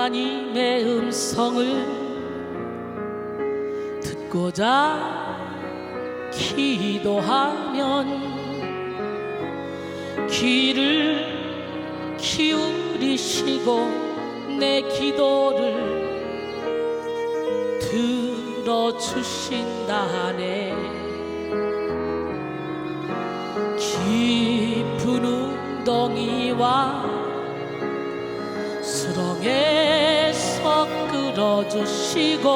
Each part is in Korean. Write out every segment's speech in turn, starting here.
하나님의 음성을 듣고자 기도하면 귀를 기울이시고 내 기도를 들어주신다네. 깊은 웅덩이와 수렁에서 끌어주시고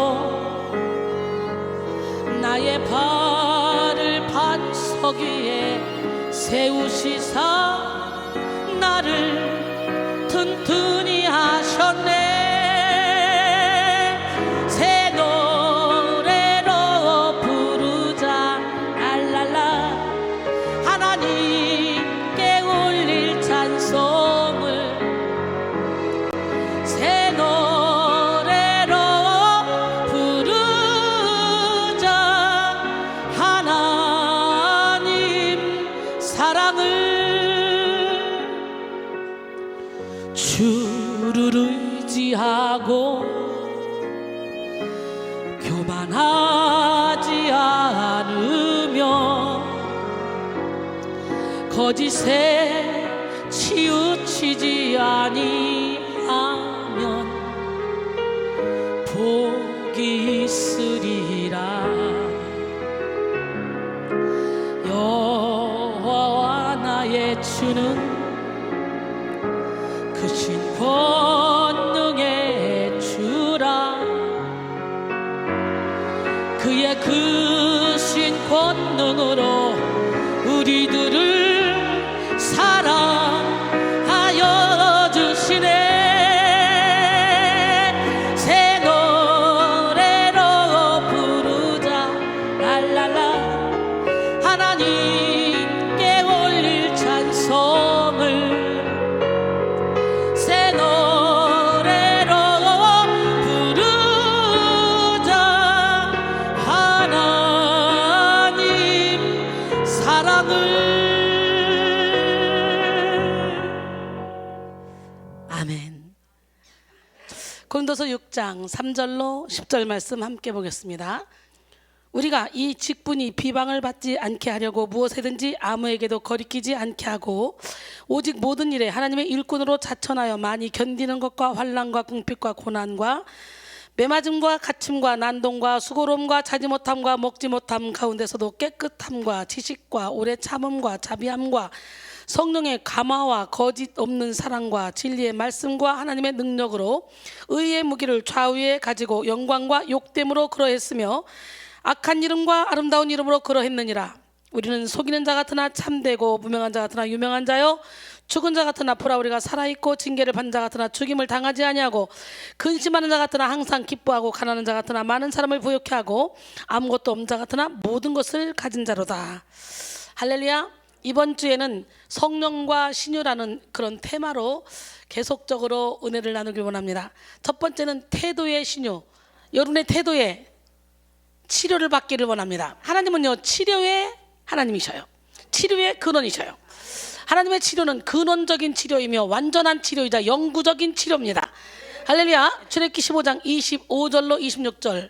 나의 발을 반석 위에 세우시사 나를 튼튼히 하셨네. 새 노래로 부르자 알랄라. 하나님께 올릴 찬송을 새 노래로 부르자. 하나님 사랑을 주를 의지하고 교만하지 않으며 거짓에 치우치지 아니하면 복이 있으리라. 여호와와 나의 주는 크신 권능의 주라. 그의 크신 권능으로 우리들을 사랑하여 주시네. 새 노래로 부르자 랄랄라. 하나님께 올릴 찬송을 새 노래로 부르자. 하나님 사랑을. 아멘. 고린도서 6장 3절로 10절 말씀 함께 보겠습니다. 우리가 이 직분이 비방을 받지 않게 하려고 무엇이든지 아무에게도 거리끼지 않게 하고 오직 모든 일에 하나님의 일꾼으로 자천하여 많이 견디는 것과 환난과 궁핍과 고난과 매맞음과 갇힘과 난동과 수고로움과 자지 못함과 먹지 못함 가운데서도 깨끗함과 지식과 오래 참음과 자비함과 성령의 감화와 거짓 없는 사랑과 진리의 말씀과 하나님의 능력으로 의의 무기를 좌우에 가지고 영광과 욕됨으로 그러했으며 악한 이름과 아름다운 이름으로 그러했느니라. 우리는 속이는 자 같으나 참되고 무명한 자 같으나 유명한 자요 죽은 자 같으나 보라 우리가 살아있고 징계를 받는 자 같으나 죽임을 당하지 아니하고 근심하는 자 같으나 항상 기뻐하고 가난한 자 같으나 많은 사람을 부욕해 하고 아무것도 없는 자 같으나 모든 것을 가진 자로다. 할렐루야. 이번 주에는 성령과 신유라는 그런 테마로 계속적으로 은혜를 나누길 원합니다. 첫 번째는 태도의 신유. 여러분의 태도에 치료를 받기를 원합니다. 하나님은요 치료의 하나님이셔요. 치료의 근원이셔요. 하나님의 치료는 근원적인 치료이며 완전한 치료이자 영구적인 치료입니다. 할렐루야. 출애굽기 15장 25절로 26절.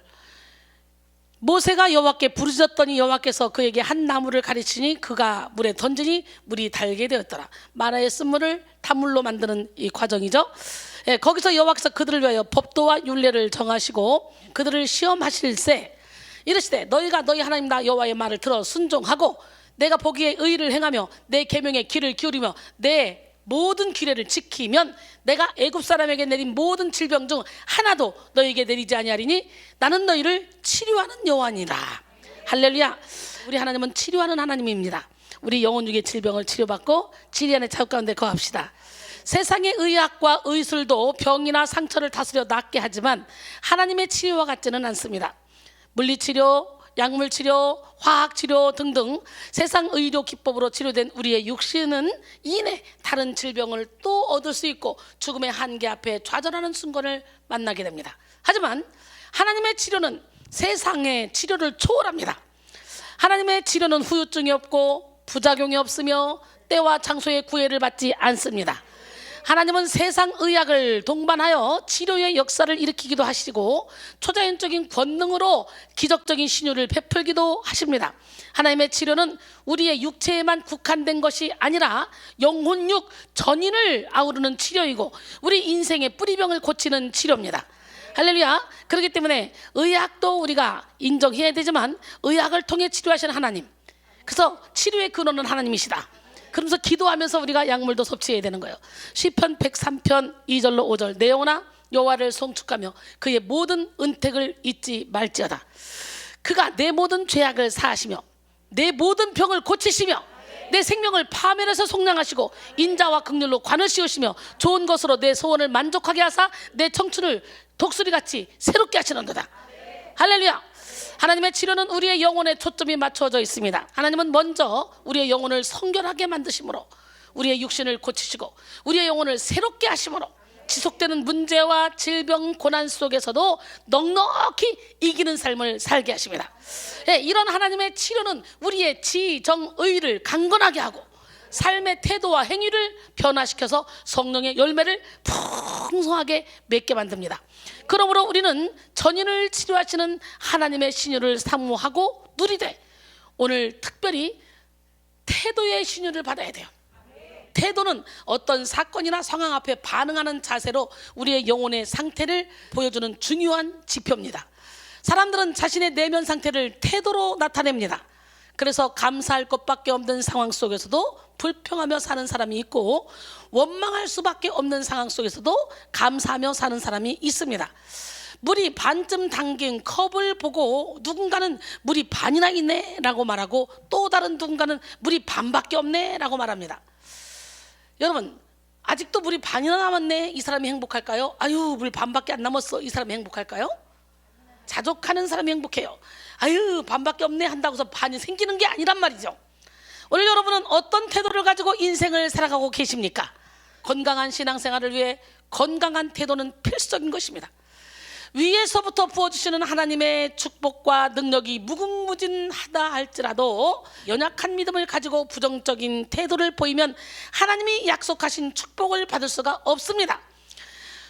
모세가 여호와께 부르짖었더니 여호와께서 그에게 한 나무를 가르치니 그가 물에 던지니 물이 달게 되었더라. 마라의 쓴물을 단물로 만드는 이 과정이죠. 거기서 여호와께서 그들을 위하여 법도와 율례를 정하시고 그들을 시험하실세 이르시되 너희가 너희 하나님 나 여호와의 말을 들어 순종하고 내가 보기에 의를 행하며 내 계명에 귀를 기울이며 내 모든 규례를 지키면 내가 애굽 사람에게 내린 모든 질병 중 하나도 너희에게 내리지 아니하리니 나는 너희를 치료하는 여호와니라. 할렐루야. 우리 하나님은 치료하는 하나님입니다. 우리 영혼육의 질병을 치료받고 진리 안에 자유 가운데 거합시다. 세상의 의학과 의술도 병이나 상처를 다스려 낫게 하지만 하나님의 치료와 같지는 않습니다. 물리치료, 약물치료, 화학치료 등등 세상 의료 기법으로 치료된 우리의 육신은 이내 다른 질병을 또 얻을 수 있고 죽음의 한계 앞에 좌절하는 순간을 만나게 됩니다. 하지만 하나님의 치료는 세상의 치료를 초월합니다. 하나님의 치료는 후유증이 없고 부작용이 없으며 때와 장소의 구애를 받지 않습니다. 하나님은 세상 의학을 동반하여 치료의 역사를 일으키기도 하시고 초자연적인 권능으로 기적적인 신유를 베풀기도 하십니다. 하나님의 치료는 우리의 육체에만 국한된 것이 아니라 영혼육 전인을 아우르는 치료이고 우리 인생의 뿌리병을 고치는 치료입니다. 할렐루야. 그렇기 때문에 의학도 우리가 인정해야 되지만 의학을 통해 치료하시는 하나님, 그래서 치료의 근원은 하나님이시다. 그러면서 기도하면서 우리가 약물도 섭취해야 되는 거예요. 시편 103편 2절로 5절, 내 영혼아 여호와를 송축하며 그의 모든 은택을 잊지 말지어다. 그가 내 모든 죄악을 사하시며 내 모든 병을 고치시며 내 생명을 파멸해서 속량하시고 인자와 긍휼로 관을 씌우시며 좋은 것으로 내 소원을 만족하게 하사 내 청춘을 독수리같이 새롭게 하시는도다. 할렐루야. 하나님의 치료는 우리의 영혼에 초점이 맞춰져 있습니다. 하나님은 먼저 우리의 영혼을 성결하게 만드심으로 우리의 육신을 고치시고 우리의 영혼을 새롭게 하심으로 지속되는 문제와 질병, 고난 속에서도 넉넉히 이기는 삶을 살게 하십니다. 이런 하나님의 치료는 우리의 지정의를 강건하게 하고 삶의 태도와 행위를 변화시켜서 성령의 열매를 풍성하게 맺게 만듭니다. 그러므로 우리는 전인을 치료하시는 하나님의 신유를 사모하고 누리되 오늘 특별히 태도의 신유를 받아야 돼요. 태도는 어떤 사건이나 상황 앞에 반응하는 자세로 우리의 영혼의 상태를 보여주는 중요한 지표입니다. 사람들은 자신의 내면 상태를 태도로 나타냅니다. 그래서 감사할 것밖에 없는 상황 속에서도 불평하며 사는 사람이 있고 원망할 수밖에 없는 상황 속에서도 감사하며 사는 사람이 있습니다. 물이 반쯤 담긴 컵을 보고 누군가는 물이 반이나 있네 라고 말하고 또 다른 누군가는 물이 반밖에 없네 라고 말합니다. 여러분, 아직도 물이 반이나 남았네, 이 사람이 행복할까요? 아유, 물 반밖에 안 남았어, 이 사람이 행복할까요? 자족하는 사람이 행복해요. 아유, 반밖에 없네 한다고 해서 반이 생기는 게 아니란 말이죠. 오늘 여러분은 어떤 태도를 가지고 인생을 살아가고 계십니까? 건강한 신앙생활을 위해 건강한 태도는 필수적인 것입니다. 위에서부터 부어주시는 하나님의 축복과 능력이 무궁무진하다 할지라도 연약한 믿음을 가지고 부정적인 태도를 보이면 하나님이 약속하신 축복을 받을 수가 없습니다.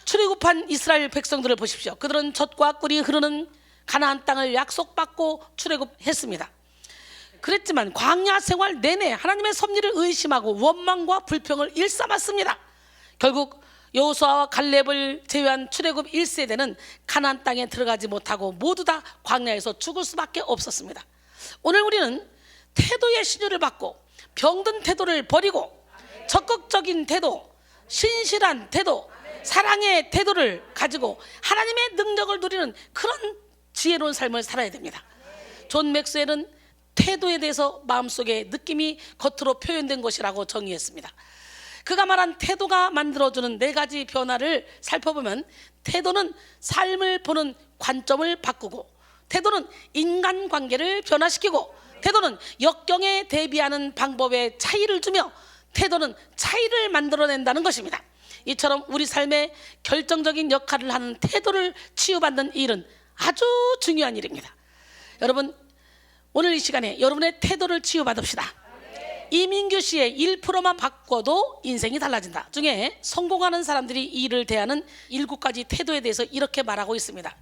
출애굽한 이스라엘 백성들을 보십시오. 그들은 젖과 꿀이 흐르는 가나안 땅을 약속받고 출애굽했습니다. 그랬지만 광야 생활 내내 하나님의 섭리를 의심하고 원망과 불평을 일삼았습니다. 결국 여호수아와 갈렙을 제외한 출애굽 1세대는 가나안 땅에 들어가지 못하고 모두 다 광야에서 죽을 수밖에 없었습니다. 오늘 우리는 태도의 신유를 받고 병든 태도를 버리고 적극적인 태도, 신실한 태도, 사랑의 태도를 가지고 하나님의 능력을 누리는 그런 지혜로운 삶을 살아야 됩니다. 존 맥스웰은 태도에 대해서 마음속에 느낌이 겉으로 표현된 것이라고 정의했습니다. 그가 말한 태도가 만들어주는 4가지 변화를 살펴보면 태도는 삶을 보는 관점을 바꾸고, 태도는 인간관계를 변화시키고, 태도는 역경에 대비하는 방법에 차이를 주며, 태도는 차이를 만들어낸다는 것입니다. 이처럼 우리 삶에 결정적인 역할을 하는 태도를 치유받는 일은 아주 중요한 일입니다. 여러분, 오늘 이 시간에 여러분의 태도를 치유받읍시다. 이민규 씨의 1%만 바꿔도 인생이 달라진다 중에 성공하는 사람들이 일을 대하는 7가지 태도에 대해서 이렇게 말하고 있습니다.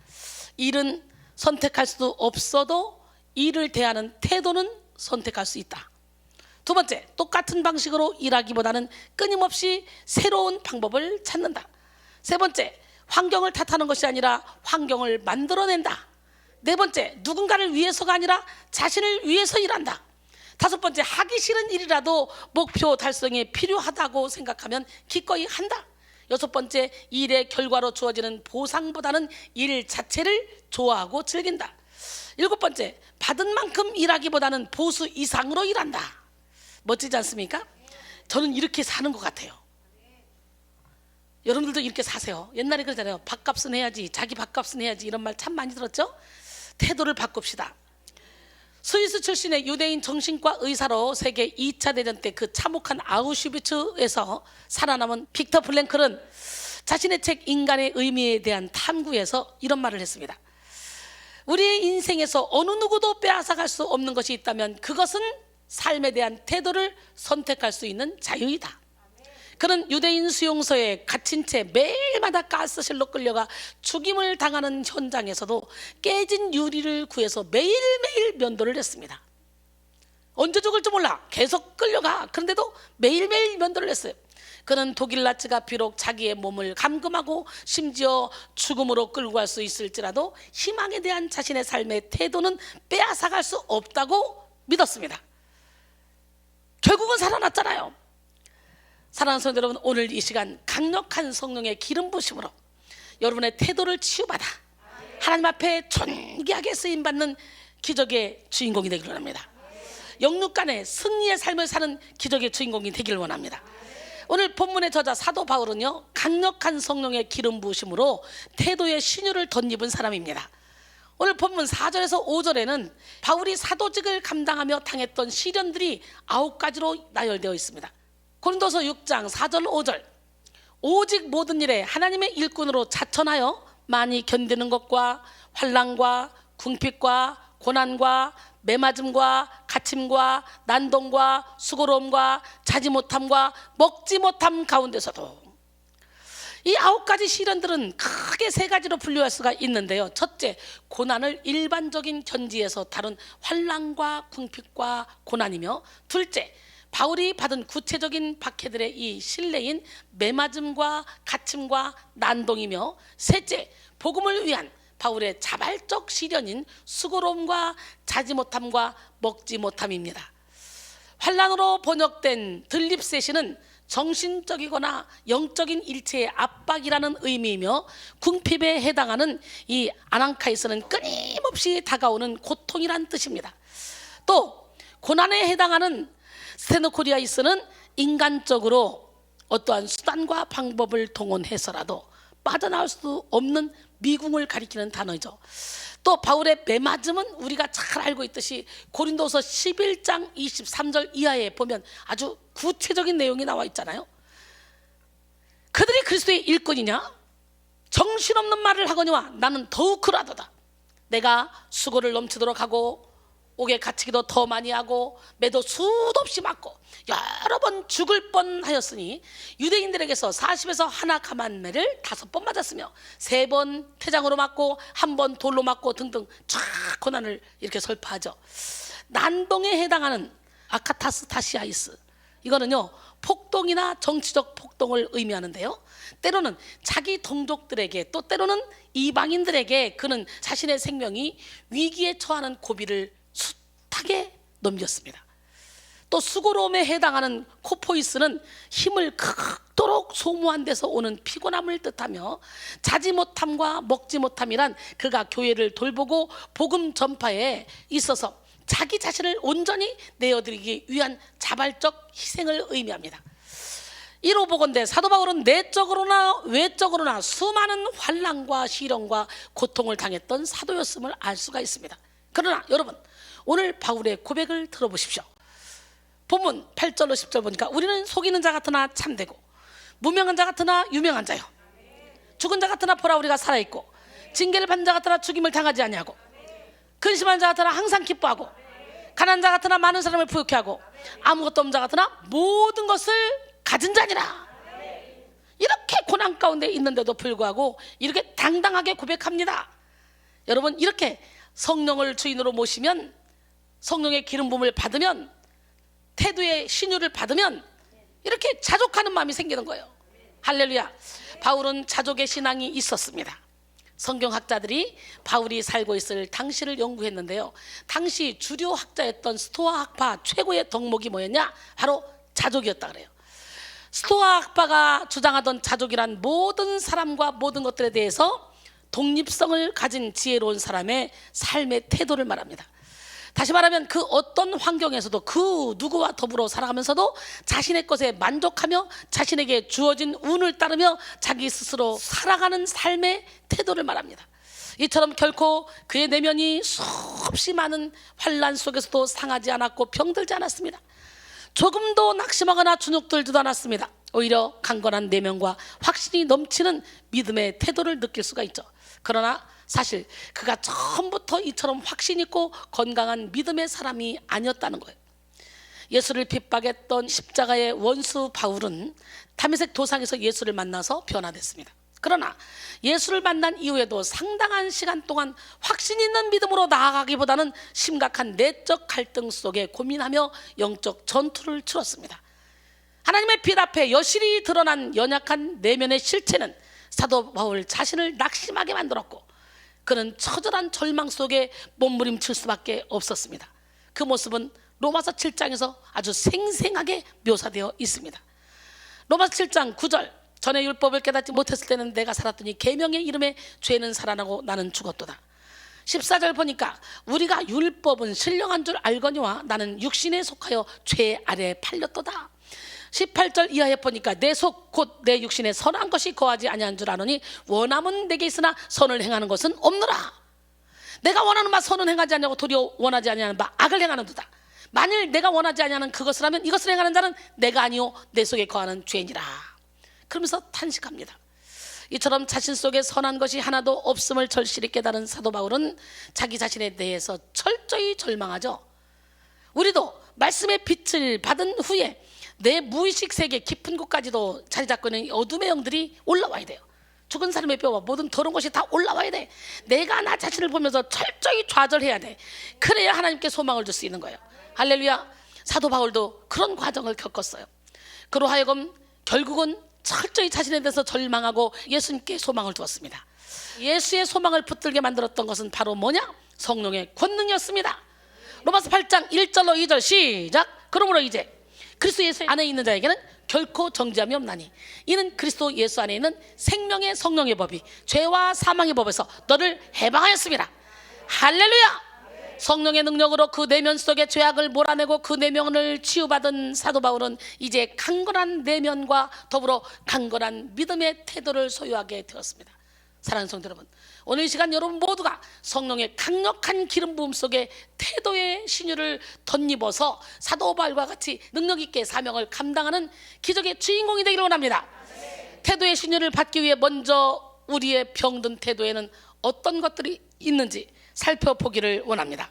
일은 선택할 수도 없어도 일을 대하는 태도는 선택할 수 있다. 2번째, 똑같은 방식으로 일하기보다는 끊임없이 새로운 방법을 찾는다. 3번째, 환경을 탓하는 것이 아니라 환경을 만들어낸다. 4번째, 누군가를 위해서가 아니라 자신을 위해서 일한다. 5번째, 하기 싫은 일이라도 목표 달성에 필요하다고 생각하면 기꺼이 한다. 6번째, 일의 결과로 주어지는 보상보다는 일 자체를 좋아하고 즐긴다. 7번째, 받은 만큼 일하기보다는 보수 이상으로 일한다. 멋지지 않습니까? 저는 이렇게 사는 것 같아요. 여러분들도 이렇게 사세요. 옛날에 그러잖아요. 밥값은 해야지, 자기 밥값은 해야지, 이런 말 참 많이 들었죠? 태도를 바꿉시다. 스위스 출신의 유대인 정신과 의사로 세계 2차 대전 때 그 참혹한 아우슈비츠에서 살아남은 빅터 프랭클은 자신의 책 인간의 의미에 대한 탐구에서 이런 말을 했습니다. 우리의 인생에서 어느 누구도 빼앗아갈 수 없는 것이 있다면 그것은 삶에 대한 태도를 선택할 수 있는 자유이다. 그는 유대인 수용소에 갇힌 채 매일마다 가스실로 끌려가 죽임을 당하는 현장에서도 깨진 유리를 구해서 매일매일 면도를 했습니다. 언제 죽을지 몰라 계속 끌려가. 그런데도 매일매일 면도를 했어요. 그는 독일 나치가 비록 자기의 몸을 감금하고 심지어 죽음으로 끌고 갈 수 있을지라도 희망에 대한 자신의 삶의 태도는 빼앗아갈 수 없다고 믿었습니다. 결국은 살아났잖아요. 사랑하는 성도 여러분, 오늘 이 시간 강력한 성령의 기름 부으심으로 여러분의 태도를 치유받아 하나님 앞에 존귀하게 쓰임받는 기적의 주인공이 되기를 원합니다. 영육간의 승리의 삶을 사는 기적의 주인공이 되기를 원합니다. 오늘 본문의 저자 사도 바울은요, 강력한 성령의 기름 부으심으로 태도의 신유를 덧입은 사람입니다. 오늘 본문 4절에서 5절에는 바울이 사도직을 감당하며 당했던 시련들이 9가지로 나열되어 있습니다. 고린도서 6장 4절 5절, 오직 모든 일에 하나님의 일꾼으로 자천하여 많이 견디는 것과 환난과 궁핍과 고난과 매맞음과 갇힘과 난동과 수고로움과 자지 못함과 먹지 못함 가운데서도, 이 9가지 시련들은 크게 3가지로 분류할 수가 있는데요. 첫째, 고난을 일반적인 견지에서 다룬 환난과 궁핍과 고난이며, 둘째, 바울이 받은 구체적인 박해들의 이 신뢰인 매맞음과 갇힘과 난동이며, 셋째, 복음을 위한 바울의 자발적 시련인 수고로움과 자지 못함과 먹지 못함입니다. 환난으로 번역된 들립셋이는 정신적이거나 영적인 일체의 압박이라는 의미이며, 궁핍에 해당하는 이 아낭카이스는 끊임없이 다가오는 고통이란 뜻입니다. 또 고난에 해당하는 스테노코리아이스는 인간적으로 어떠한 수단과 방법을 동원해서라도 빠져나올 수 없는 미궁을 가리키는 단어죠. 또 바울의 매맞음은 우리가 잘 알고 있듯이 고린도서 11장 23절 이하에 보면 아주 구체적인 내용이 나와 있잖아요. 그들이 그리스도의 일꾼이냐? 정신없는 말을 하거니와 나는 더욱 그러하도다. 내가 수고를 넘치도록 하고 옥에 갇히기도 더 많이 하고 매도 수도 없이 맞고 여러 번 죽을 뻔하였으니, 유대인들에게서 40에서 하나 감한매를 5번 맞았으며 3번 태장으로 맞고 1번 돌로 맞고 등등 쫙 고난을 이렇게 설파하죠. 난동에 해당하는 아카타스타시아이스, 이거는요 폭동이나 정치적 폭동을 의미하는데요, 때로는 자기 동족들에게 또 때로는 이방인들에게 그는 자신의 생명이 위기에 처하는 고비를 숱하게 넘겼습니다. 또 수고로움에 해당하는 코포이스는 힘을 극도록 소모한 데서 오는 피곤함을 뜻하며, 자지 못함과 먹지 못함이란 그가 교회를 돌보고 복음 전파에 있어서 자기 자신을 온전히 내어드리기 위한 자발적 희생을 의미합니다. 이로 보건대 사도 바울은 내적으로나 외적으로나 수많은 환난과 시련과 고통을 당했던 사도였음을 알 수가 있습니다. 그러나 여러분, 오늘 바울의 고백을 들어보십시오. 본문 8절로 10절 보니까 우리는 속이는 자 같으나 참되고 무명한 자 같으나 유명한 자요, 죽은 자 같으나 보라 우리가 살아있고 징계를 받는 자 같으나 죽임을 당하지 아니하고 근심한 자 같으나 항상 기뻐하고 가난한 자 같으나 많은 사람을 부욕해 하고 아무것도 없는 자 같으나 모든 것을 가진 자니라. 이렇게 고난 가운데 있는데도 불구하고 이렇게 당당하게 고백합니다. 여러분, 이렇게 성령을 주인으로 모시면, 성령의 기름 부음을 받으면, 태도의 신유를 받으면 이렇게 자족하는 마음이 생기는 거예요. 할렐루야. 바울은 자족의 신앙이 있었습니다. 성경학자들이 바울이 살고 있을 당시를 연구했는데요, 당시 주류 학자였던 스토아 학파 최고의 덕목이 뭐였냐? 바로 자족이었다 그래요. 스토아 학파가 주장하던 자족이란 모든 사람과 모든 것들에 대해서 독립성을 가진 지혜로운 사람의 삶의 태도를 말합니다. 다시 말하면 그 어떤 환경에서도 그 누구와 더불어 살아가면서도 자신의 것에 만족하며 자신에게 주어진 운을 따르며 자기 스스로 살아가는 삶의 태도를 말합니다. 이처럼 결코 그의 내면이 수없이 많은 환난 속에서도 상하지 않았고 병들지 않았습니다. 조금도 낙심하거나 주눅들지도 않았습니다. 오히려 강건한 내면과 확신이 넘치는 믿음의 태도를 느낄 수가 있죠. 그러나 사실 그가 처음부터 이처럼 확신 있고 건강한 믿음의 사람이 아니었다는 거예요. 예수를 핍박했던 십자가의 원수 바울은 다메섹 도상에서 예수를 만나서 변화됐습니다. 그러나 예수를 만난 이후에도 상당한 시간 동안 확신 있는 믿음으로 나아가기보다는 심각한 내적 갈등 속에 고민하며 영적 전투를 치렀습니다. 하나님의 빛 앞에 여실히 드러난 연약한 내면의 실체는 사도 바울 자신을 낙심하게 만들었고, 그는 처절한 절망 속에 몸부림칠 수밖에 없었습니다. 그 모습은 로마서 7장에서 아주 생생하게 묘사되어 있습니다. 로마서 7장 9절, 전에 율법을 깨닫지 못했을 때는 내가 살았더니 계명의 이름에 죄는 살아나고 나는 죽었도다. 14절 보니까 우리가 율법은 신령한 줄 알거니와 나는 육신에 속하여 죄 아래에 팔렸도다. 18절 이하에 보니까 내 속 곧 내 육신에 선한 것이 거하지 아니한 줄 아노니 원함은 내게 있으나 선을 행하는 것은 없노라. 내가 원하는 바 선은 행하지 아니하고 도리어 원하지 아니하는 바 악을 행하는도다. 만일 내가 원하지 아니하는 그것을 하면 이것을 행하는 자는 내가 아니요 내 속에 거하는 죄니라. 그러면서 탄식합니다. 이처럼 자신 속에 선한 것이 하나도 없음을 절실히 깨달은 사도 바울은 자기 자신에 대해서 철저히 절망하죠. 우리도 말씀의 빛을 받은 후에 내 무의식 세계 깊은 곳까지도 자리 잡고 있는 어둠의 영들이 올라와야 돼요. 죽은 사람의 뼈와 모든 더러운 것이 다 올라와야 돼. 내가 나 자신을 보면서 철저히 좌절해야 돼. 그래야 하나님께 소망을 줄 수 있는 거예요. 할렐루야. 사도 바울도 그런 과정을 겪었어요. 그로 하여금 결국은 철저히 자신에 대해서 절망하고 예수님께 소망을 두었습니다. 예수의 소망을 붙들게 만들었던 것은 바로 뭐냐? 성령의 권능이었습니다. 로마서 8장 1절로 2절 시작. 그러므로 이제 그리스도 예수 안에 있는 자에게는 결코 정죄함이 없나니 이는 그리스도 예수 안에 있는 생명의 성령의 법이 죄와 사망의 법에서 너를 해방하였습니다. 할렐루야. 성령의 능력으로 그 내면 속에 죄악을 몰아내고 그 내면을 치유받은 사도 바울은 이제 강건한 내면과 더불어 강건한 믿음의 태도를 소유하게 되었습니다. 사랑하는 성도 여러분, 오늘 이 시간 여러분 모두가 성령의 강력한 기름 부음 속에 태도의 신유를 덧입어서 사도 바울과 같이 능력 있게 사명을 감당하는 기적의 주인공이 되기를 원합니다. 태도의 신유를 받기 위해 먼저 우리의 병든 태도에는 어떤 것들이 있는지 살펴보기를 원합니다.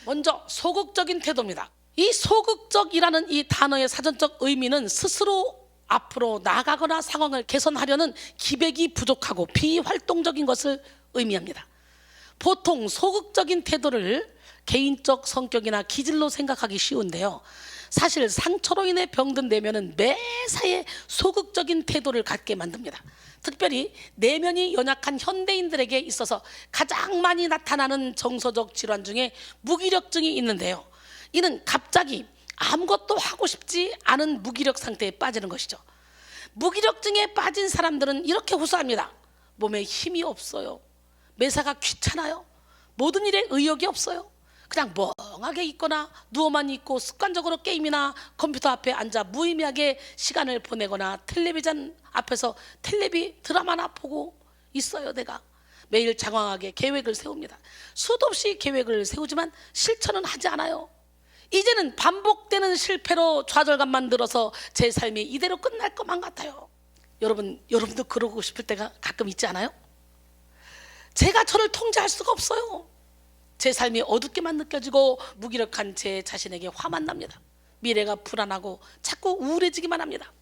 먼저 소극적인 태도입니다. 이 소극적이라는 이 단어의 사전적 의미는 스스로 앞으로 나아가거나 상황을 개선하려는 기백이 부족하고 비활동적인 것을 의미합니다. 보통 소극적인 태도를 개인적 성격이나 기질로 생각하기 쉬운데요, 사실 상처로 인해 병든 내면은 매사에 소극적인 태도를 갖게 만듭니다. 특별히 내면이 연약한 현대인들에게 있어서 가장 많이 나타나는 정서적 질환 중에 무기력증이 있는데요, 이는 갑자기 아무것도 하고 싶지 않은 무기력 상태에 빠지는 것이죠. 무기력증에 빠진 사람들은 이렇게 호소합니다. 몸에 힘이 없어요. 매사가 귀찮아요. 모든 일에 의욕이 없어요. 그냥 멍하게 있거나 누워만 있고 습관적으로 게임이나 컴퓨터 앞에 앉아 무의미하게 시간을 보내거나 텔레비전 앞에서 텔레비 드라마나 보고 있어요. 내가 매일 장황하게 계획을 세웁니다. 수도 없이 계획을 세우지만 실천은 하지 않아요. 이제는 반복되는 실패로 좌절감만 들어서 제 삶이 이대로 끝날 것만 같아요. 여러분도 그러고 싶을 때가 가끔 있지 않아요? 제가 저를 통제할 수가 없어요. 제 삶이 어둡게만 느껴지고 무기력한 제 자신에게 화만 납니다. 미래가 불안하고 자꾸 우울해지기만 합니다.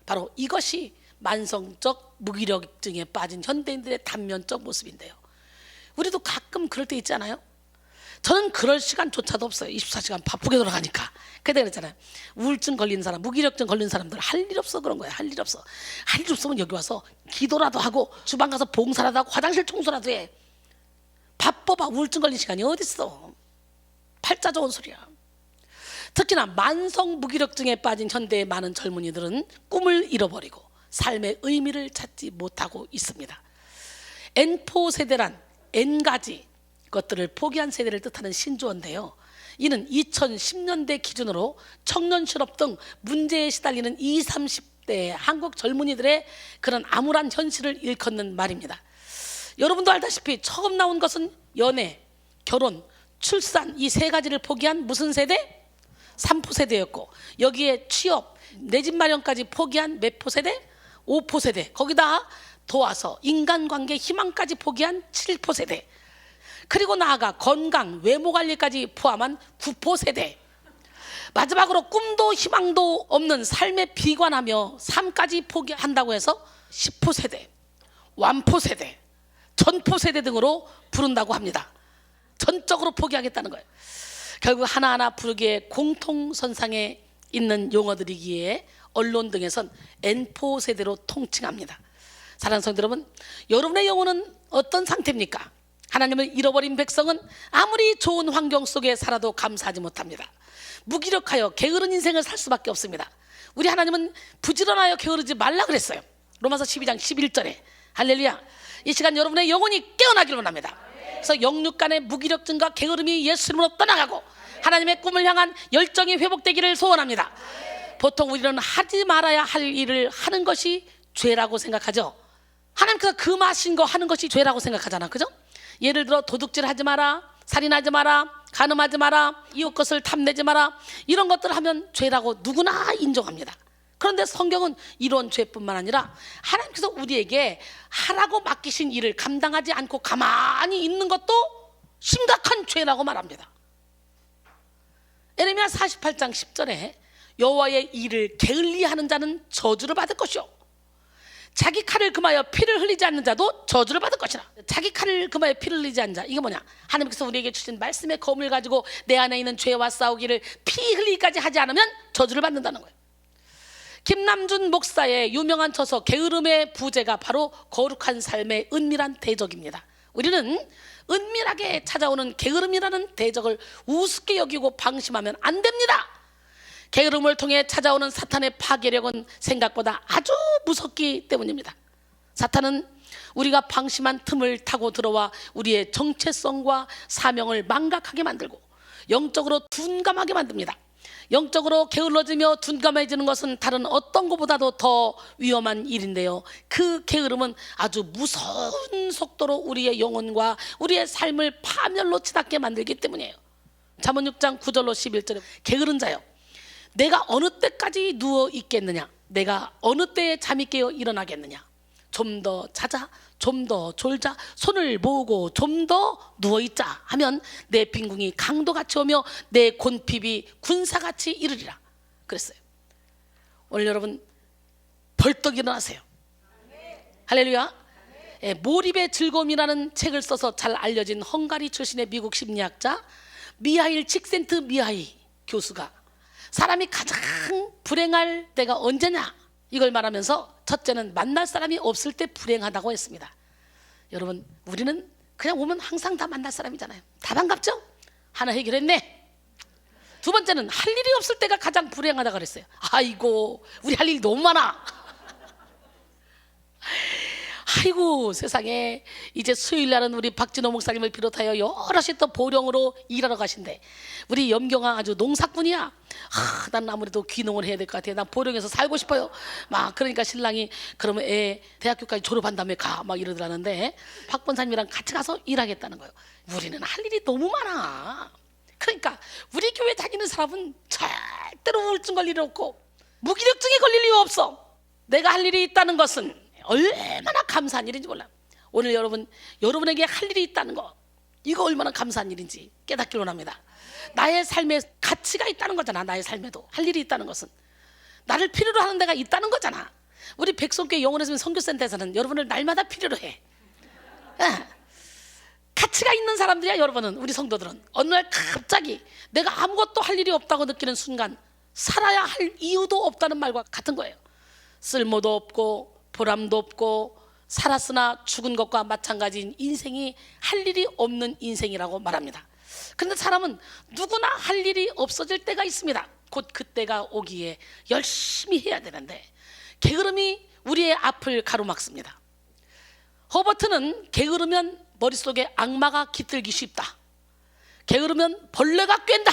바로 이것이 만성적 무기력증에 빠진 현대인들의 단면적 모습인데요, 우리도 가끔 그럴 때 있지 않아요? 저는 그럴 시간조차도 없어요. 24시간 바쁘게 돌아가니까. 그때 그랬잖아요, 우울증 걸린 사람, 무기력증 걸린 사람들 할 일 없어 그런 거예요. 할 일 없어. 할 일 없으면 여기 와서 기도라도 하고 주방 가서 봉사라도 하고 화장실 청소라도 해. 바빠봐. 우울증 걸린 시간이 어딨어. 팔자 좋은 소리야. 특히나 만성 무기력증에 빠진 현대의 많은 젊은이들은 꿈을 잃어버리고 삶의 의미를 찾지 못하고 있습니다. N4 세대란 N가지 것들을 포기한 세대를 뜻하는 신조어인데요, 이는 2010년대 기준으로 청년 실업 등 문제에 시달리는 20, 30대 한국 젊은이들의 그런 암울한 현실을 일컫는 말입니다. 여러분도 알다시피 처음 나온 것은 연애, 결혼, 출산 이 세 가지를 포기한 무슨 세대? 3포 세대였고, 여기에 취업, 내 집 마련까지 포기한 몇 포 세대? 5포 세대. 거기다 도와서 인간관계 희망까지 포기한 7포 세대. 그리고 나아가 건강, 외모 관리까지 포함한 9포 세대. 마지막으로 꿈도 희망도 없는 삶에 비관하며 삶까지 포기한다고 해서 10호 세대, 완포 세대, 전포 세대 등으로 부른다고 합니다. 전적으로 포기하겠다는 거예요. 결국 하나하나 부르기에 공통선상에 있는 용어들이기에 언론 등에선 N포 세대로 통칭합니다. 사랑하는 성도 여러분, 여러분의 영혼은 어떤 상태입니까? 하나님을 잃어버린 백성은 아무리 좋은 환경 속에 살아도 감사하지 못합니다. 무기력하여 게으른 인생을 살 수밖에 없습니다. 우리 하나님은 부지런하여 게으르지 말라 그랬어요. 로마서 12장 11절에. 할렐루야. 이 시간 여러분의 영혼이 깨어나기를 원합니다. 그래서 영육간의 무기력증과 게으름이 예수 이름으로 떠나가고 하나님의 꿈을 향한 열정이 회복되기를 소원합니다. 보통 우리는 하지 말아야 할 일을 하는 것이 죄라고 생각하죠. 하나님께서 금하신 거 하는 것이 죄라고 생각하잖아, 그죠? 예를 들어 도둑질 하지 마라, 살인하지 마라, 간음하지 마라, 이웃 것을 탐내지 마라, 이런 것들을 하면 죄라고 누구나 인정합니다. 그런데 성경은 이런 죄뿐만 아니라 하나님께서 우리에게 하라고 맡기신 일을 감당하지 않고 가만히 있는 것도 심각한 죄라고 말합니다. 에레미야 48장 10절에 여호와의 일을 게을리하는 자는 저주를 받을 것이요, 자기 칼을 금하여 피를 흘리지 않는 자도 저주를 받을 것이라. 자기 칼을 금하여 피를 흘리지 않는 자, 이게 뭐냐? 하나님께서 우리에게 주신 말씀의 검을 가지고 내 안에 있는 죄와 싸우기를 피 흘리기까지 하지 않으면 저주를 받는다는 거예요. 김남준 목사의 유명한 저서 게으름의 부재가 바로 거룩한 삶의 은밀한 대적입니다. 우리는 은밀하게 찾아오는 게으름이라는 대적을 우습게 여기고 방심하면 안 됩니다. 게으름을 통해 찾아오는 사탄의 파괴력은 생각보다 아주 무섭기 때문입니다. 사탄은 우리가 방심한 틈을 타고 들어와 우리의 정체성과 사명을 망각하게 만들고 영적으로 둔감하게 만듭니다. 영적으로 게을러지며 둔감해지는 것은 다른 어떤 것보다도 더 위험한 일인데요, 그 게으름은 아주 무서운 속도로 우리의 영혼과 우리의 삶을 파멸로 치닫게 만들기 때문이에요. 잠언 6장 9절로 11절에 게으른 자여, 내가 어느 때까지 누워 있겠느냐? 내가 어느 때에 잠이 깨어 일어나겠느냐? 좀 더 자자, 좀 더 졸자, 손을 모으고 좀 더 누워있자 하면 내 빈궁이 강도같이 오며 내 곤핍이 군사같이 이르리라 그랬어요. 오늘 여러분 벌떡 일어나세요. 할렐루야. 몰입의 즐거움이라는 책을 써서 잘 알려진 헝가리 출신의 미국 심리학자 미하일 칙센트 미하이 교수가 사람이 가장 불행할 때가 언제냐, 이걸 말하면서 첫째는 만날 사람이 없을 때 불행하다고 했습니다. 여러분, 우리는 그냥 오면 항상 다 만날 사람이잖아요. 다 반갑죠? 하나 해결했네. 두 번째는 할 일이 없을 때가 가장 불행하다고 그랬어요. 아이고, 우리 할 일이 너무 많아. 아이고 세상에, 이제 수요일 날은 우리 박진호 목사님을 비롯하여 여럿이 또 보령으로 일하러 가신대. 우리 염경아 아주 농사꾼이야. 난 아무래도 귀농을 해야 될 것 같아. 난 보령에서 살고 싶어요. 막 그러니까 신랑이 그러면 애 대학교까지 졸업한 다음에 가 막 이러더라는데, 박 권사님이랑 같이 가서 일하겠다는 거예요. 우리는 할 일이 너무 많아. 그러니까 우리 교회 다니는 사람은 절대로 우울증 걸릴 일 없고 무기력증에 걸릴 이유 없어. 내가 할 일이 있다는 것은 얼마나 감사한 일인지 몰라. 오늘 여러분에게 할 일이 있다는 거, 이거 얼마나 감사한 일인지 깨닫기를 원합니다. 나의 삶에 가치가 있다는 거잖아. 나의 삶에도 할 일이 있다는 것은 나를 필요로 하는 데가 있다는 거잖아. 우리 백성교회 영원의 선교센터에서는 여러분을 날마다 필요로 해. 가치가 있는 사람들이야. 여러분은, 우리 성도들은 어느 날 갑자기 내가 아무것도 할 일이 없다고 느끼는 순간 살아야 할 이유도 없다는 말과 같은 거예요. 쓸모도 없고 보람도 없고 살았으나 죽은 것과 마찬가지인 인생이 할 일이 없는 인생이라고 말합니다. 그런데 사람은 누구나 할 일이 없어질 때가 있습니다. 곧 그때가 오기에 열심히 해야 되는데 게으름이 우리의 앞을 가로막습니다. 허버트는 게으르면 머릿속에 악마가 깃들기 쉽다, 게으르면 벌레가 꿰는다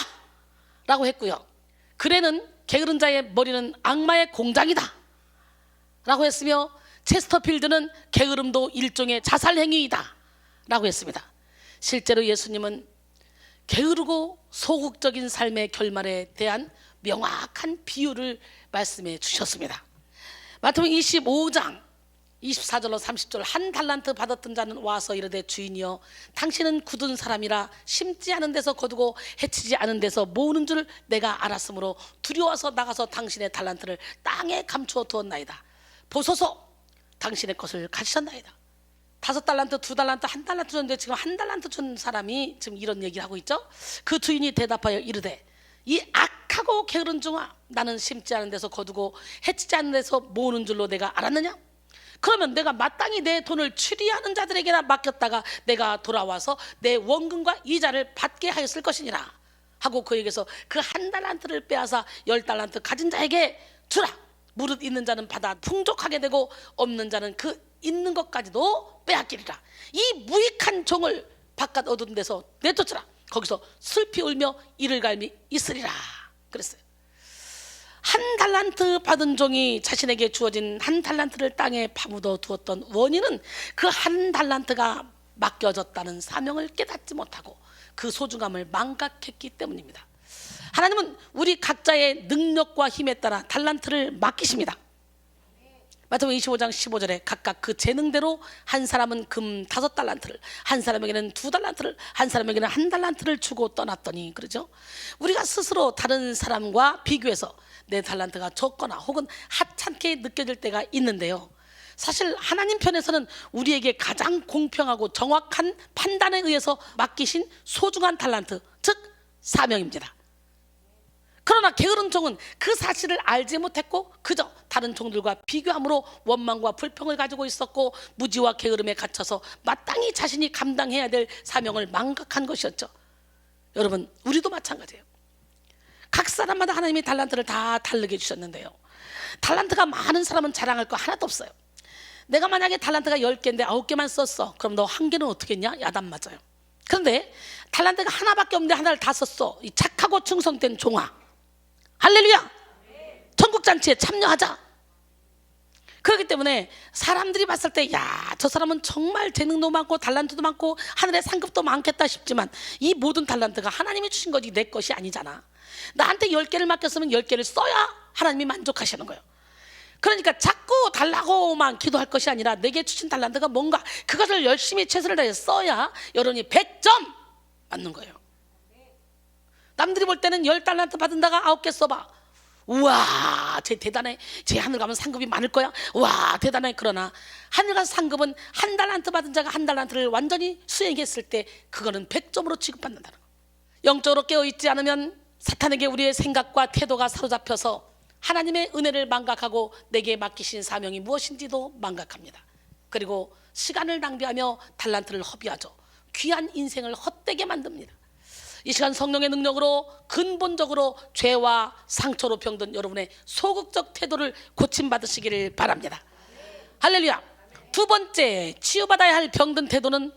라고 했고요. 그레는 게으른 자의 머리는 악마의 공장이다 라고 했으며, 체스터필드는 게으름도 일종의 자살행위이다 라고 했습니다. 실제로 예수님은 게으르고 소극적인 삶의 결말에 대한 명확한 비유를 말씀해 주셨습니다. 마태복음 25장 24절로 30절 한 달란트 받았던 자는 와서 이르되 주인이여 당신은 굳은 사람이라 심지 않은 데서 거두고 해치지 않은 데서 모으는 줄 내가 알았으므로 두려워서 나가서 당신의 달란트를 땅에 감추어 두었나이다. 보소서 당신의 것을 가지셨나이다. 5달란트, 2달란트, 1달란트 줬는데 지금 1달란트 준 사람이 지금 이런 얘기를 하고 있죠. 그 주인이 대답하여 이르되 이 악하고 게으른 종아 나는 심지 않은 데서 거두고 해치지 않은 데서 모으는 줄로 내가 알았느냐? 그러면 내가 마땅히 내 돈을 추리하는 자들에게나 맡겼다가 내가 돌아와서 내 원금과 이자를 받게 하였을 것이니라 하고 그에게서 그 1달란트를 빼앗아 10달란트 가진 자에게 주라. 무릇 있는 자는 받아 풍족하게 되고 없는 자는 그 있는 것까지도 빼앗기리라. 이 무익한 종을 바깥 어두운 데서 내쫓으라. 거기서 슬피 울며 이를 갈미 있으리라 그랬어요. 1달란트 받은 종이 자신에게 주어진 1달란트를 땅에 파묻어 두었던 원인은 그 1달란트가 맡겨졌다는 사명을 깨닫지 못하고 그 소중함을 망각했기 때문입니다. 하나님은 우리 각자의 능력과 힘에 따라 달란트를 맡기십니다. 마태복음 25장 15절에 각각 그 재능대로 한 사람은 금 5달란트를, 한 사람에게는 2달란트를, 한 사람에게는 1달란트를 주고 떠났더니, 그러죠? 우리가 스스로 다른 사람과 비교해서 내 달란트가 적거나 혹은 하찮게 느껴질 때가 있는데요, 사실 하나님 편에서는 우리에게 가장 공평하고 정확한 판단에 의해서 맡기신 소중한 달란트, 즉 사명입니다. 그러나 게으른 종은 그 사실을 알지 못했고 그저 다른 종들과 비교함으로 원망과 불평을 가지고 있었고 무지와 게으름에 갇혀서 마땅히 자신이 감당해야 될 사명을 망각한 것이었죠. 여러분, 우리도 마찬가지예요. 각 사람마다 하나님이 달란트를 다 다르게 주셨는데요, 달란트가 많은 사람은 자랑할 거 하나도 없어요. 내가 만약에 달란트가 10개인데 9개만 썼어. 그럼 너 1개는 어떻게 했냐? 야단 맞아요. 그런데 달란트가 하나밖에 없는데 하나를 다 썼어. 이 착하고 충성된 종아, 할렐루야! 천국잔치에 참여하자. 그렇기 때문에 사람들이 봤을 때 야, 저 사람은 정말 재능도 많고 달란트도 많고 하늘의 상급도 많겠다 싶지만 이 모든 달란트가 하나님이 주신 거지 내 것이 아니잖아. 나한테 10개를 맡겼으면 10개를 써야 하나님이 만족하시는 거예요. 그러니까 자꾸 달라고만 기도할 것이 아니라 내게 주신 달란트가 뭔가 그것을 열심히 최선을 다해 써야 여러분이 100점 맞는 거예요. 남들이 볼 때는 10달란트 받은다가 9개 써봐. 우와, 쟤 대단해. 쟤 하늘 가면 상급이 많을 거야. 와, 대단해. 그러나 하늘 가서 상급은 1달란트 받은 자가 1달란트를 완전히 수행했을 때 그거는 100점으로 취급받는다는 거예요. 영적으로 깨어있지 않으면 사탄에게 우리의 생각과 태도가 사로잡혀서 하나님의 은혜를 망각하고 내게 맡기신 사명이 무엇인지도 망각합니다. 그리고 시간을 낭비하며 달란트를 허비하죠. 귀한 인생을 헛되게 만듭니다. 이 시간 성령의 능력으로 근본적으로 죄와 상처로 병든 여러분의 소극적 태도를 고침받으시기를 바랍니다. 할렐루야. 두 번째, 치유받아야 할 병든 태도는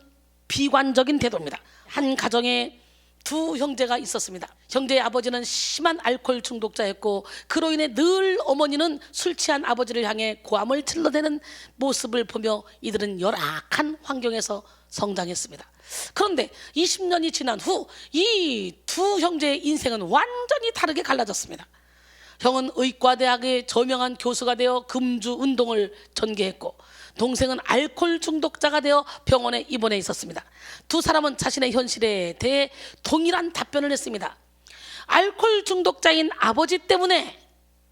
비관적인 태도입니다. 한 가정에 두 형제가 있었습니다. 형제의 아버지는 심한 알코올 중독자였고 그로 인해 늘 어머니는 술 취한 아버지를 향해 고함을 질러대는 모습을 보며 이들은 열악한 환경에서 성장했습니다. 그런데 20년이 지난 후 이 두 형제의 인생은 완전히 다르게 갈라졌습니다. 형은 의과대학의 저명한 교수가 되어 금주 운동을 전개했고 동생은 알코올 중독자가 되어 병원에 입원해 있었습니다. 두 사람은 자신의 현실에 대해 동일한 답변을 했습니다. 알코올 중독자인 아버지 때문에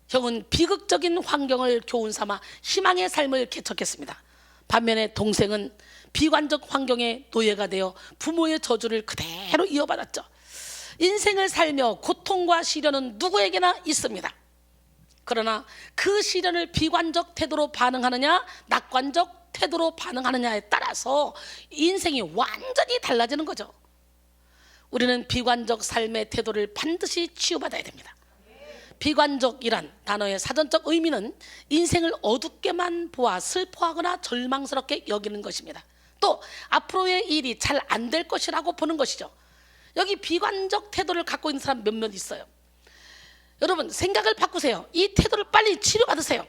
형은 비극적인 환경을 교훈 삼아 희망의 삶을 개척했습니다. 반면에 동생은 비관적 환경의 노예가 되어 부모의 저주를 그대로 이어받았죠. 인생을 살며 고통과 시련은 누구에게나 있습니다. 그러나 그 시련을 비관적 태도로 반응하느냐 낙관적 태도로 반응하느냐에 따라서 인생이 완전히 달라지는 거죠. 우리는 비관적 삶의 태도를 반드시 치유받아야 됩니다. 비관적이란 단어의 사전적 의미는 인생을 어둡게만 보아 슬퍼하거나 절망스럽게 여기는 것입니다. 또 앞으로의 일이 잘 안 될 것이라고 보는 것이죠. 여기 비관적 태도를 갖고 있는 사람 몇몇 있어요. 여러분, 생각을 바꾸세요. 이 태도를 빨리 치료받으세요.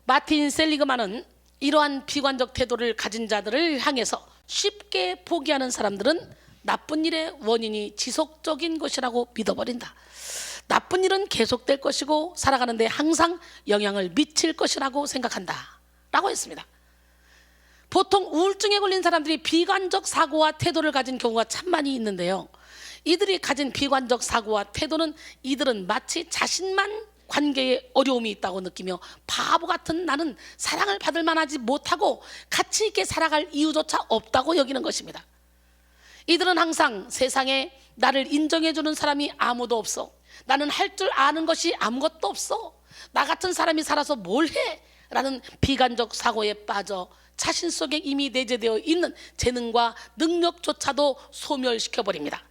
마틴 셀리그만은 이러한 비관적 태도를 가진 자들을 향해서 쉽게 포기하는 사람들은 나쁜 일의 원인이 지속적인 것이라고 믿어버린다. 나쁜 일은 계속될 것이고 살아가는데 항상 영향을 미칠 것이라고 생각한다 라고 했습니다. 보통 우울증에 걸린 사람들이 비관적 사고와 태도를 가진 경우가 참 많이 있는데요, 이들이 가진 비관적 사고와 태도는 이들은 마치 자신만 관계에 어려움이 있다고 느끼며 바보 같은 나는 사랑을 받을 만하지 못하고 가치 있게 살아갈 이유조차 없다고 여기는 것입니다. 이들은 항상 세상에 나를 인정해주는 사람이 아무도 없어, 나는 할 줄 아는 것이 아무것도 없어, 나 같은 사람이 살아서 뭘 해? 라는 비관적 사고에 빠져 자신 속에 이미 내재되어 있는 재능과 능력조차도 소멸시켜버립니다.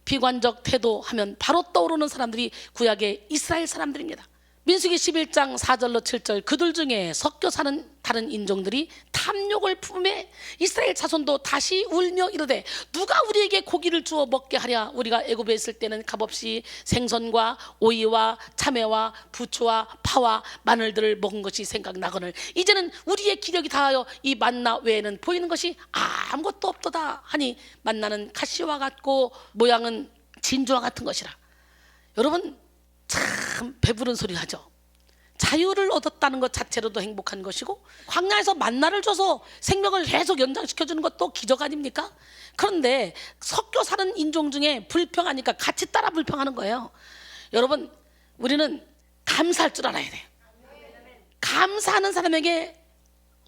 비관적 태도 하면 바로 떠오르는 사람들이 구약의 이스라엘 사람들입니다. 민수기 11장 4절로 7절, 그들 중에 섞여 사는 다른 인종들이 탐욕을 품에 이스라엘 자손도 다시 울며 이르되 누가 우리에게 고기를 주어 먹게 하랴. 우리가 애굽에 있을 때는 값없이 생선과 오이와 참외와 부추와 파와 마늘들을 먹은 것이 생각나거늘 이제는 우리의 기력이 다하여 이 만나 외에는 보이는 것이 아무것도 없도다 하니, 만나는 가시와 같고 모양은 진주와 같은 것이라. 여러분, 참 배부른 소리 하죠. 자유를 얻었다는 것 자체로도 행복한 것이고, 광야에서 만나를 줘서 생명을 계속 연장시켜주는 것도 기적 아닙니까? 그런데 섞여 사는 인종 중에 불평하니까 같이 따라 불평하는 거예요. 여러분, 우리는 감사할 줄 알아야 돼요. 감사하는 사람에게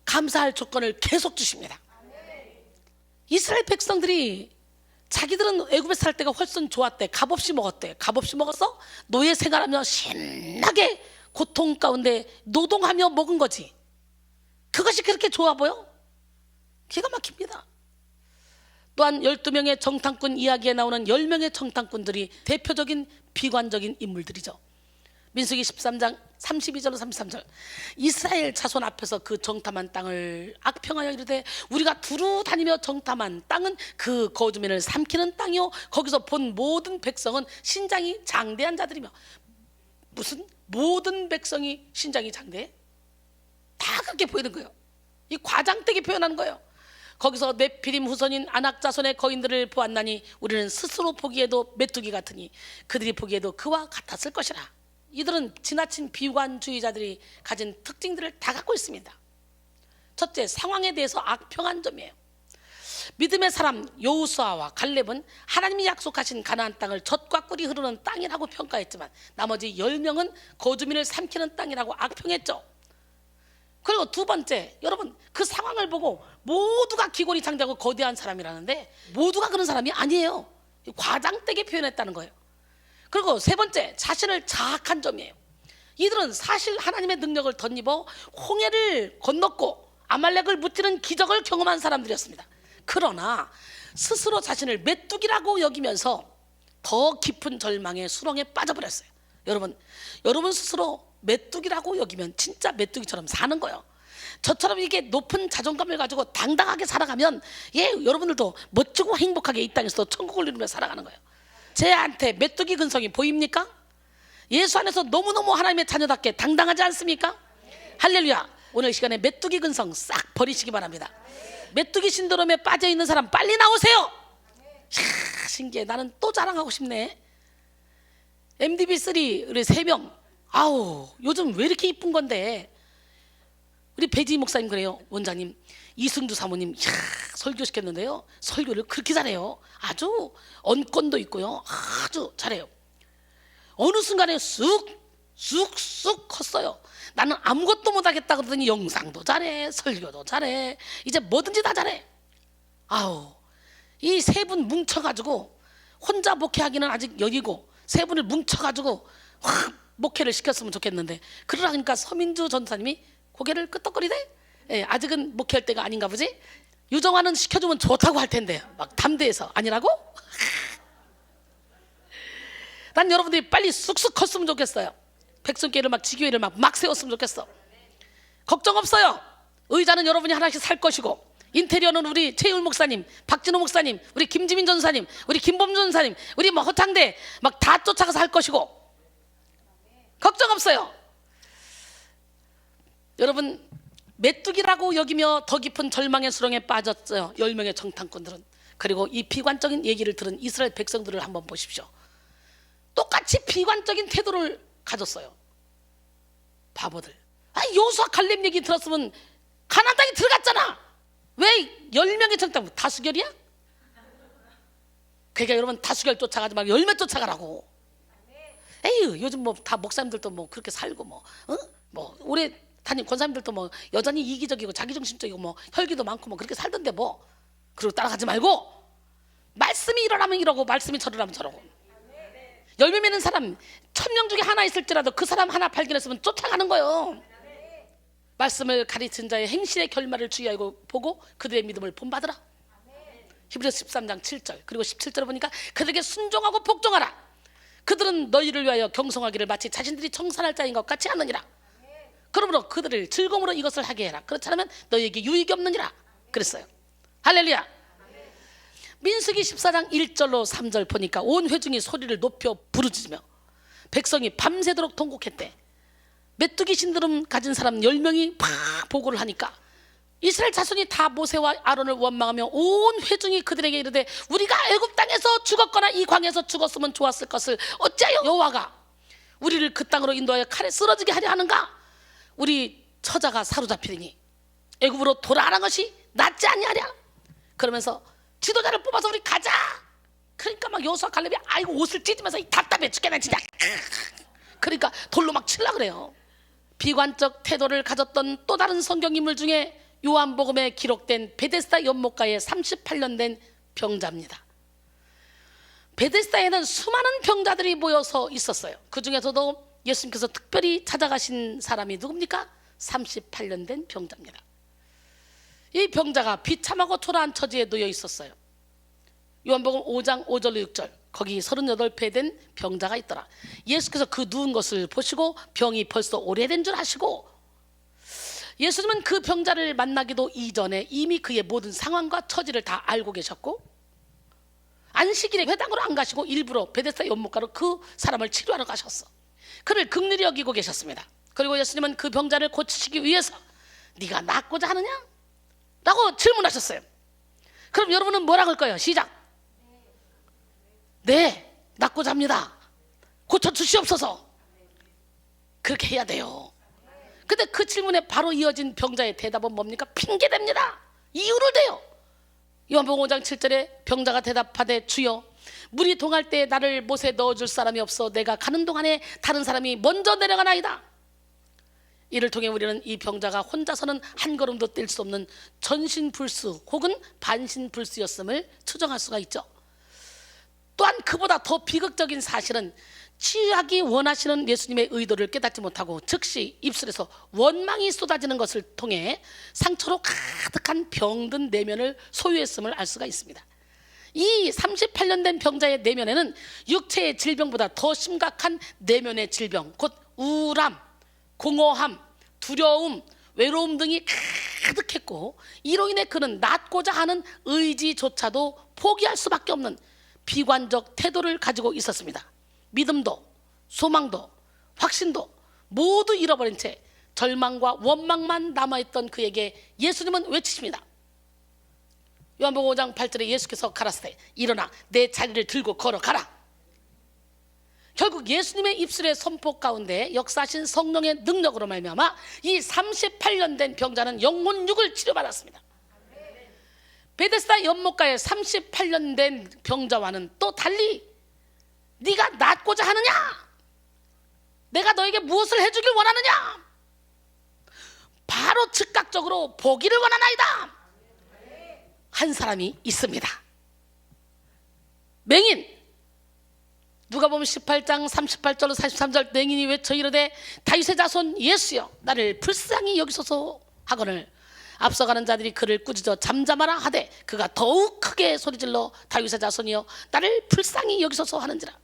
감사할 조건을 계속 주십니다. 이스라엘 백성들이 자기들은 애굽에 살 때가 훨씬 좋았대. 값없이 먹었대. 값없이 먹었어? 노예 생활하며 신나게 고통 가운데 노동하며 먹은 거지. 그것이 그렇게 좋아 보여? 기가 막힙니다. 또한 12명의 정탐꾼 이야기에 나오는 10명의 정탐꾼들이 대표적인 비관적인 인물들이죠. 민수기 13장 32절로 33절, 이스라엘 자손 앞에서 그 정탐한 땅을 악평하여 이르되 우리가 두루 다니며 정탐한 땅은 그 거주민을 삼키는 땅이요 거기서 본 모든 백성은 신장이 장대한 자들이며. 무슨 모든 백성이 신장이 장대해? 다 그렇게 보이는 거예요. 이 과장되게 표현하는 거예요. 거기서 네피림 후손인 아낙 자손의 거인들을 보았나니 우리는 스스로 보기에도 메뚜기 같으니 그들이 보기에도 그와 같았을 것이라. 이들은 지나친 비관주의자들이 가진 특징들을 다 갖고 있습니다. 첫째, 상황에 대해서 악평한 점이에요. 믿음의 사람 여호수아와 갈렙은 하나님이 약속하신 가나안 땅을 젖과 꿀이 흐르는 땅이라고 평가했지만 나머지 10명은 거주민을 삼키는 땅이라고 악평했죠. 그리고 두 번째, 여러분, 그 상황을 보고 모두가 기골이 장대하고 거대한 사람이라는데 모두가 그런 사람이 아니에요. 과장되게 표현했다는 거예요. 그리고 세 번째, 자신을 자학한 점이에요. 이들은 사실 하나님의 능력을 덧입어 홍해를 건넜고 아말렉을 무찌른 기적을 경험한 사람들이었습니다. 그러나 스스로 자신을 메뚜기라고 여기면서 더 깊은 절망의 수렁에 빠져버렸어요. 여러분 스스로 메뚜기라고 여기면 진짜 메뚜기처럼 사는 거예요. 저처럼 이게 높은 자존감을 가지고 당당하게 살아가면 여러분들도 멋지고 행복하게 이 땅에서 천국을 누리며 살아가는 거예요. 제한테 메뚜기 근성이 보입니까? 예수 안에서 너무너무 하나님의 자녀답게 당당하지 않습니까? 할렐루야. 오늘 시간에 메뚜기 근성 싹 버리시기 바랍니다. 메뚜기 신드롬에 빠져있는 사람 빨리 나오세요. 이야, 신기해. 나는 또 자랑하고 싶네. MDB3 우리 3명, 아우 요즘 왜 이렇게 이쁜 건데. 우리 배지 목사님 그래요. 원장님 이승주 사모님, 이야, 설교시켰는데요 설교를 그렇게 잘해요. 아주 언권도 있고요, 아주 잘해요. 어느 순간에 쑥쑥 컸어요. 나는 아무것도 못하겠다 그러더니 영상도 잘해, 설교도 잘해, 이제 뭐든지 다 잘해. 아우, 이 세 분 뭉쳐가지고 혼자 목회하기는 아직 여기고 세 분을 뭉쳐가지고 확 목회를 시켰으면 좋겠는데, 그러니까 서민주 전사님이 고개를 끄덕거리대. 아직은 목회할 때가 아닌가 보지. 유정화는 시켜주면 좋다고 할 텐데 막 담대해서 아니라고? 난 여러분들이 빨리 쑥쑥 컸으면 좋겠어요. 백성교회를 막 지교회를 막 세웠으면 좋겠어. 걱정 없어요. 의자는 여러분이 하나씩 살 것이고, 인테리어는 우리 최율 목사님, 박진호 목사님, 우리 김지민 전사님, 우리 김범준 전사님, 우리 뭐 허창대 막 다 쫓아가서 할 것이고, 걱정 없어요. 여러분, 메뚜기라고 여기며 더 깊은 절망의 수렁에 빠졌어요, 10명의 정탐꾼들은. 그리고 이 비관적인 얘기를 들은 이스라엘 백성들을 한번 보십시오. 똑같이 비관적인 태도를 가졌어요. 바보들. 여호수아 갈렙 얘기 들었으면 가나안 땅에 들어갔잖아. 왜 10명의 청당 다수결이야? 그러니까 여러분 다수결 쫓아가지 말고 열매 쫓아가라고. 에휴, 요즘 뭐 다 목사님들도 뭐 그렇게 살고 뭐 오래 다닌 권사님들도 뭐 여전히 이기적이고 자기중심적이고 뭐 혈기도 많고 뭐 그렇게 살던데 뭐. 그리고 따라가지 말고 말씀이 일어나면 이러고 말씀이 저러라면 저러고. 열매 맺는 사람 1000명 중에 하나 있을지라도 그 사람 하나 발견했으면 쫓아가는 거예요. 말씀을 가르친 자의 행실의 결말을 주의 알고 보고 그들의 믿음을 본받으라. 히브리서 13장 7절 그리고 17절을 보니까 그들에게 순종하고 복종하라. 그들은 너희를 위하여 경성하기를 마치 자신들이 청산할 자인 것 같이 하느니라. 그러므로 그들을 즐거움으로 이것을 하게 해라. 그렇지 않으면 너희에게 유익이 없느니라 그랬어요. 할렐루야. 민수기 14장 1절로 3절 보니까 온 회중이 소리를 높여 부르짖으며 백성이 밤새도록 통곡했대. 메뚜기 신드롬 가진 사람 10명이 팍 보고를 하니까 이스라엘 자손이 다 모세와 아론을 원망하며 온 회중이 그들에게 이르되 우리가 애굽 땅에서 죽었거나 이 광야에서 죽었으면 좋았을 것을 어찌하여 여호와가 우리를 그 땅으로 인도하여 칼에 쓰러지게 하려 하는가? 우리 처자가 사로잡히니 애굽으로 돌아가는 것이 낫지 아니하랴. 그러면서 지도자를 뽑아서 우리 가자. 그러니까 막 여호수아 갈렙이 아이고 옷을 찢으면서 답답해 죽겠네 진짜. 그러니까 돌로 막 칠라 그래요. 비관적 태도를 가졌던 또 다른 성경 인물 중에 요한복음에 기록된 베데스다 연못가에 38년 된 병자입니다. 베데스다에는 수많은 병자들이 모여서 있었어요. 그 중에서도 예수님께서 특별히 찾아가신 사람이 누굽니까? 38년 된 병자입니다. 이 병자가 비참하고 초라한 처지에 놓여 있었어요. 요한복음 5장 5절로 6절 거기 38배 된 병자가 있더라. 예수께서 그 누운 것을 보시고 병이 벌써 오래된 줄 아시고 예수님은 그 병자를 만나기도 이전에 이미 그의 모든 상황과 처지를 다 알고 계셨고 안식일에 회당으로 안 가시고 일부러 베데스다 연못가로 그 사람을 치료하러 가셨어. 그를 긍휼히 여기고 계셨습니다. 그리고 예수님은 그 병자를 고치시기 위해서 네가 낫고자 하느냐? 라고 질문하셨어요. 그럼 여러분은 뭐라 할 거예요? 시작. 네, 낫고자 합니다. 고쳐주시옵소서. 그렇게 해야 돼요. 근데 그 질문에 바로 이어진 병자의 대답은 뭡니까? 핑계댑니다. 이유를 대요. 요한복음 5장 7절에 병자가 대답하되 주여 물이 동할 때 나를 못에 넣어줄 사람이 없어 내가 가는 동안에 다른 사람이 먼저 내려가나이다. 이를 통해 우리는 이 병자가 혼자서는 한 걸음도 뗄 수 없는 전신불수 혹은 반신불수였음을 추정할 수가 있죠. 또한 그보다 더 비극적인 사실은 치유하기 원하시는 예수님의 의도를 깨닫지 못하고 즉시 입술에서 원망이 쏟아지는 것을 통해 상처로 가득한 병든 내면을 소유했음을 알 수가 있습니다. 이 38년 된 병자의 내면에는 육체의 질병보다 더 심각한 내면의 질병, 곧 우울함, 공허함, 두려움, 외로움 등이 가득했고 이로 인해 그는 낫고자 하는 의지조차도 포기할 수밖에 없는 비관적 태도를 가지고 있었습니다. 믿음도 소망도 확신도 모두 잃어버린 채 절망과 원망만 남아있던 그에게 예수님은 외치십니다. 요한복음 5장 8절에 예수께서 가라사대 일어나 내 자리를 들고 걸어가라. 결국 예수님의 입술의 선포 가운데 역사하신 성령의 능력으로 말미암아 이 38년 된 병자는 영혼육을 치료받았습니다. 베데스다 연못가에 38년 된 병자와는 또 달리 네가 낫고자 하느냐? 내가 너에게 무엇을 해주길 원하느냐? 바로 즉각적으로 보기를 원하나이다. 한 사람이 있습니다. 맹인. 누가복음 18장 38절로 43절 맹인이 외쳐 이르되 다윗의 자손 예수여 나를 불쌍히 여기소서 하거늘 앞서가는 자들이 그를 꾸짖어 잠잠하라 하되 그가 더욱 크게 소리질러 다윗의 자손이여 나를 불쌍히 여기소서 하는지라.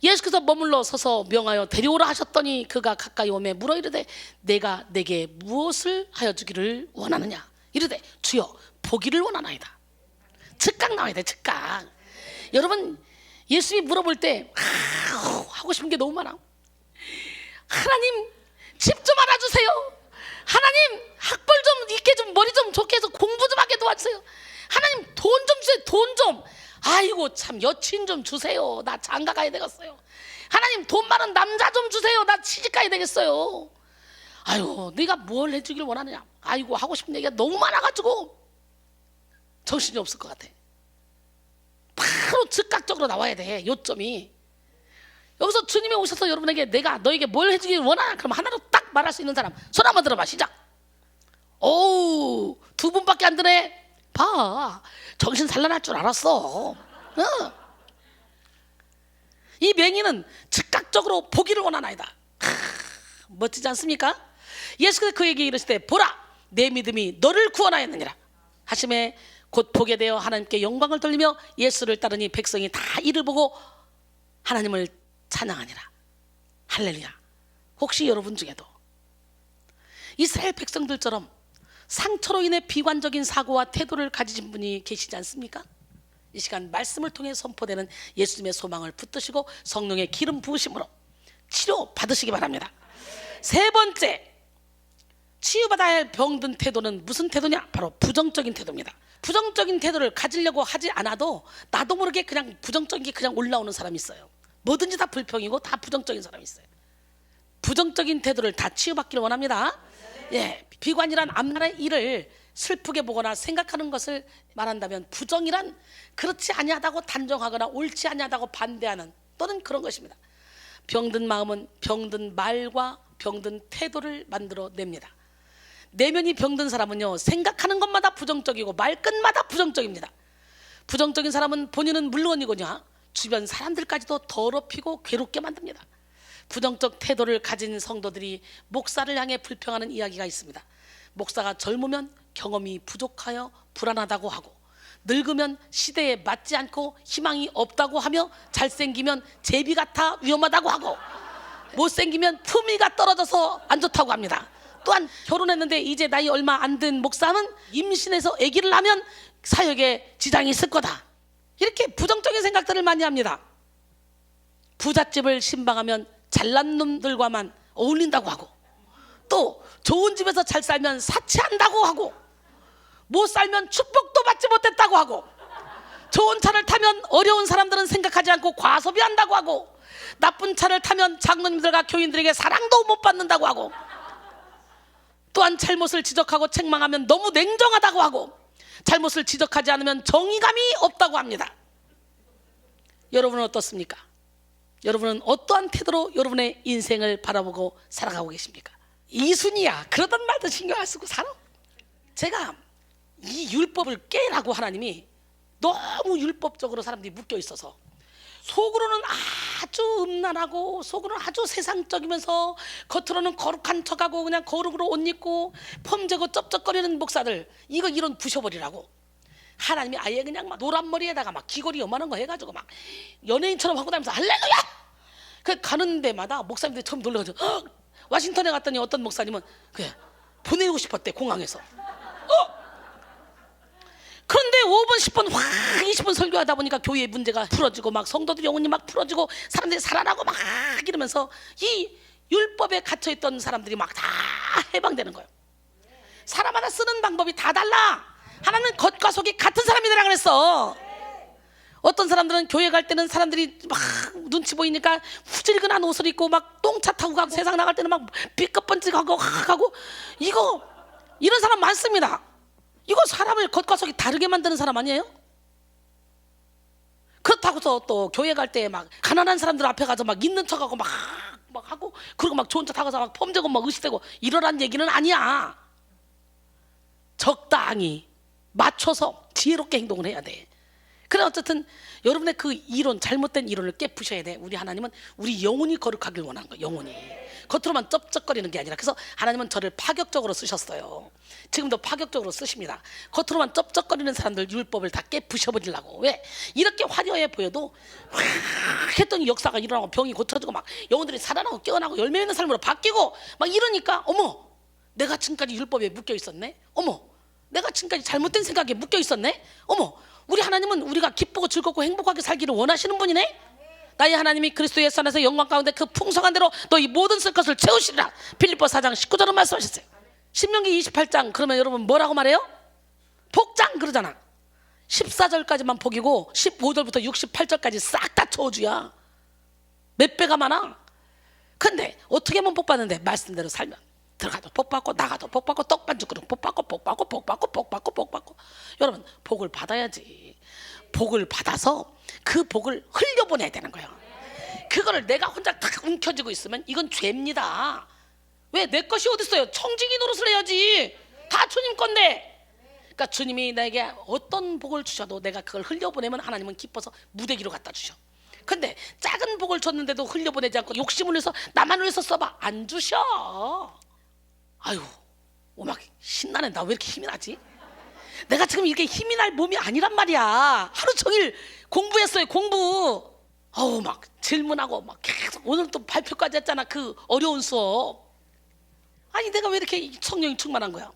예수께서 머물러 서서 명하여 데려오라 하셨더니 그가 가까이 오매 물어 이르되 내가 내게 무엇을 하여 주기를 원하느냐? 이르되 주여 보기를 원하나이다. 즉각 나와야 돼. 즉각. 여러분 예수님이 물어볼 때 하고 싶은 게 너무 많아. 하나님 집 좀 알아주세요. 하나님 학벌 좀 있게 좀 머리 좀 좋게 해서 공부 좀 하게 도와주세요. 하나님 돈 좀 주세요. 돈 좀. 아이고 참 여친 좀 주세요. 나 장가 가야 되겠어요. 하나님 돈 많은 남자 좀 주세요. 나 시집 가야 되겠어요. 아유, 네가 뭘 해주길 원하느냐. 아이고, 하고 싶은 얘기가 너무 많아가지고 정신이 없을 것 같아. 바로 즉각적으로 나와야 돼. 요점이. 여기서 주님이 오셔서 여러분에게 내가 너에게 뭘 해주길 원하나, 그럼 하나로 딱 말할 수 있는 사람 손 한번 들어봐. 시작. 오우, 두 분밖에 안 되네. 봐, 정신 산란할 줄 알았어. 이 맹인은 즉각적으로 보기를 원하나이다. 멋지지 않습니까? 예수께서 그에게 이르시되 보라, 내 믿음이 너를 구원하였느니라 하심에 곧 보게 되어 하나님께 영광을 돌리며 예수를 따르니 백성이 다 이를 보고 하나님을 찬양하니라. 할렐루야. 혹시 여러분 중에도 이스라엘 백성들처럼 상처로 인해 비관적인 사고와 태도를 가지신 분이 계시지 않습니까? 이 시간 말씀을 통해 선포되는 예수님의 소망을 붙드시고 성령의 기름 부으심으로 치료 받으시기 바랍니다. 세 번째, 치유받아야 할 병든 태도는 무슨 태도냐? 바로 부정적인 태도입니다. 부정적인 태도를 가지려고 하지 않아도 나도 모르게 그냥 부정적인 게 그냥 올라오는 사람이 있어요. 뭐든지 다 불평이고 다 부정적인 사람이 있어요. 부정적인 태도를 다 치유받기를 원합니다. 예, 비관이란 앞나라의 일을 슬프게 보거나 생각하는 것을 말한다면, 부정이란 그렇지 아니하다고 단정하거나 옳지 아니하다고 반대하는 또는 그런 것입니다. 병든 마음은 병든 말과 병든 태도를 만들어냅니다. 내면이 병든 사람은요, 생각하는 것마다 부정적이고 말끝마다 부정적입니다. 부정적인 사람은 본인은 물론이거냐 주변 사람들까지도 더럽히고 괴롭게 만듭니다. 부정적 태도를 가진 성도들이 목사를 향해 불평하는 이야기가 있습니다. 목사가 젊으면 경험이 부족하여 불안하다고 하고, 늙으면 시대에 맞지 않고 희망이 없다고 하며, 잘생기면 제비 같아 위험하다고 하고, 못생기면 품위가 떨어져서 안 좋다고 합니다. 또한 결혼했는데 이제 나이 얼마 안 된 목사는 임신해서 아기를 하면 사역에 지장이 있을 거다. 이렇게 부정적인 생각들을 많이 합니다. 부잣집을 신방하면 잘난 놈들과만 어울린다고 하고, 또 좋은 집에서 잘 살면 사치한다고 하고, 못 살면 축복도 받지 못했다고 하고, 좋은 차를 타면 어려운 사람들은 생각하지 않고 과소비한다고 하고, 나쁜 차를 타면 장로님들과 교인들에게 사랑도 못 받는다고 하고, 또한 잘못을 지적하고 책망하면 너무 냉정하다고 하고, 잘못을 지적하지 않으면 정의감이 없다고 합니다. 여러분은 어떻습니까? 여러분은 어떠한 태도로 여러분의 인생을 바라보고 살아가고 계십니까? 이순이야, 그러던 말도 신경 안 쓰고 살아. 제가 이 율법을 깨라고 하나님이 너무 율법적으로 사람들이 묶여 있어서, 속으로는 아주 음란하고 속으로는 아주 세상적이면서 겉으로는 거룩한 척하고 그냥 거룩으로 옷 입고 폼재고 쩝쩝거리는 목사들, 이거 이런 부셔버리라고 하나님이 아예 그냥 막 노란 머리에다가 막 귀걸이 요만한 거 해가지고 막 연예인처럼 하고 다니면서 할렐루야! 그 가는 데마다 목사님들이 처음 놀라가지고, 와싱턴에 갔더니 어떤 목사님은 그래 보내고 싶었대, 공항에서. 그런데 5분 10분 확 20분 설교하다 보니까 교회의 문제가 풀어지고, 막 성도들이 영혼이 막 풀어지고 사람들이 살아나고 막 이러면서 이 율법에 갇혀있던 사람들이 막 다 해방되는 거예요. 사람마다 쓰는 방법이 다 달라. 하나님은 겉과 속이 같은 사람이 되라 그랬어. 어떤 사람들은 교회 갈 때는 사람들이 막 눈치 보이니까 후질근한 옷을 입고 막 똥차 타고 가고, 세상 나갈 때는 막 삐끗번쩍하고 하고, 이거 이런 사람 많습니다. 이거 사람을 겉과 속이 다르게 만드는 사람 아니에요? 그렇다고서 또 교회 갈 때 막 가난한 사람들 앞에 가서 막 있는 척하고 막 하고, 그리고 막 좋은 차 타고서 막 폼되고 막 의식되고 이러란 얘기는 아니야. 적당히 맞춰서 지혜롭게 행동을 해야 돼. 그래, 어쨌든 여러분의 그 이론, 잘못된 이론을 깨부셔야 돼. 우리 하나님은 우리 영혼이 거룩하길 원하는 거예요. 영혼이 겉으로만 쩝쩝거리는 게 아니라. 그래서 하나님은 저를 파격적으로 쓰셨어요. 지금도 파격적으로 쓰십니다. 겉으로만 쩝쩝거리는 사람들 율법을 다 깨부셔버리려고. 왜? 이렇게 화려해 보여도 확 했더니 역사가 일어나고 병이 고쳐지고 막 영혼들이 살아나고 깨어나고 열매 있는 삶으로 바뀌고 막 이러니까, 어머, 내가 지금까지 율법에 묶여 있었네. 어머, 내가 지금까지 잘못된 생각에 묶여 있었네. 어머, 우리 하나님은 우리가 기쁘고 즐겁고 행복하게 살기를 원하시는 분이네. 나의 하나님이 그리스도 예수 안에서 영광 가운데 그 풍성한 대로 너희 모든 쓸 것을 채우시리라. 빌립보 4장 19절은 말씀하셨어요. 신명기 28장 그러면 여러분 뭐라고 말해요? 복장 그러잖아. 14절까지만 복이고 15절부터 68절까지 싹 다 저주야. 몇 배가 많아. 근데 어떻게 하면 복 받는데? 말씀대로 살면. 들어가자. 복 받고 나가도 복 받고 떡반죽 그릇 복 받고 복 받고 복 받고 복 받고 복 받고. 여러분 복을 받아야지. 복을 받아서 그 복을 흘려보내야 되는 거예요. 그거를 내가 혼자 탁 움켜쥐고 있으면 이건 죄입니다. 왜? 내 것이 어디 있어요? 청지기 노릇을 해야지. 다 주님 건데. 그러니까 주님이 나에게 어떤 복을 주셔도 내가 그걸 흘려보내면 하나님은 기뻐서 무대기로 갖다 주셔. 근데 작은 복을 줬는데도 흘려보내지 않고 욕심을 내서 나만 위해서 써봐, 안 주셔. 아유, 막 신나네. 나 왜 이렇게 힘이 나지? 내가 지금 이렇게 힘이 날 몸이 아니란 말이야. 하루 종일 공부했어요, 공부. 막 질문하고 막 계속 오늘 또 발표까지 했잖아. 그 어려운 수업. 아니 내가 왜 이렇게 성령이 충만한 거야?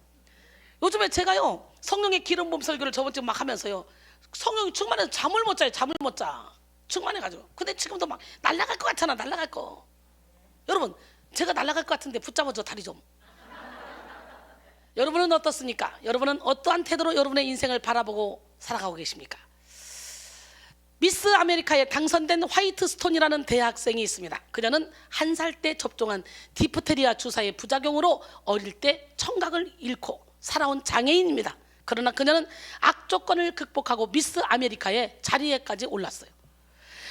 요즘에 제가요 성령의 기름 부음 설교를 저번 주에 막 하면서요 성령이 충만해서 잠을 못 자요. 잠을 못 자. 충만해가지고. 근데 지금도 막 날아갈 것 같잖아. 날아갈 거. 여러분 제가 날아갈 것 같은데 붙잡아줘 다리 좀. 여러분은 어떻습니까? 여러분은 어떠한 태도로 여러분의 인생을 바라보고 살아가고 계십니까? 미스 아메리카에 당선된 화이트 스톤이라는 대학생이 있습니다. 그녀는 1살 때 접종한 디프테리아 주사의 부작용으로 어릴 때 청각을 잃고 살아온 장애인입니다. 그러나 그녀는 악조건을 극복하고 미스 아메리카의 자리에까지 올랐어요.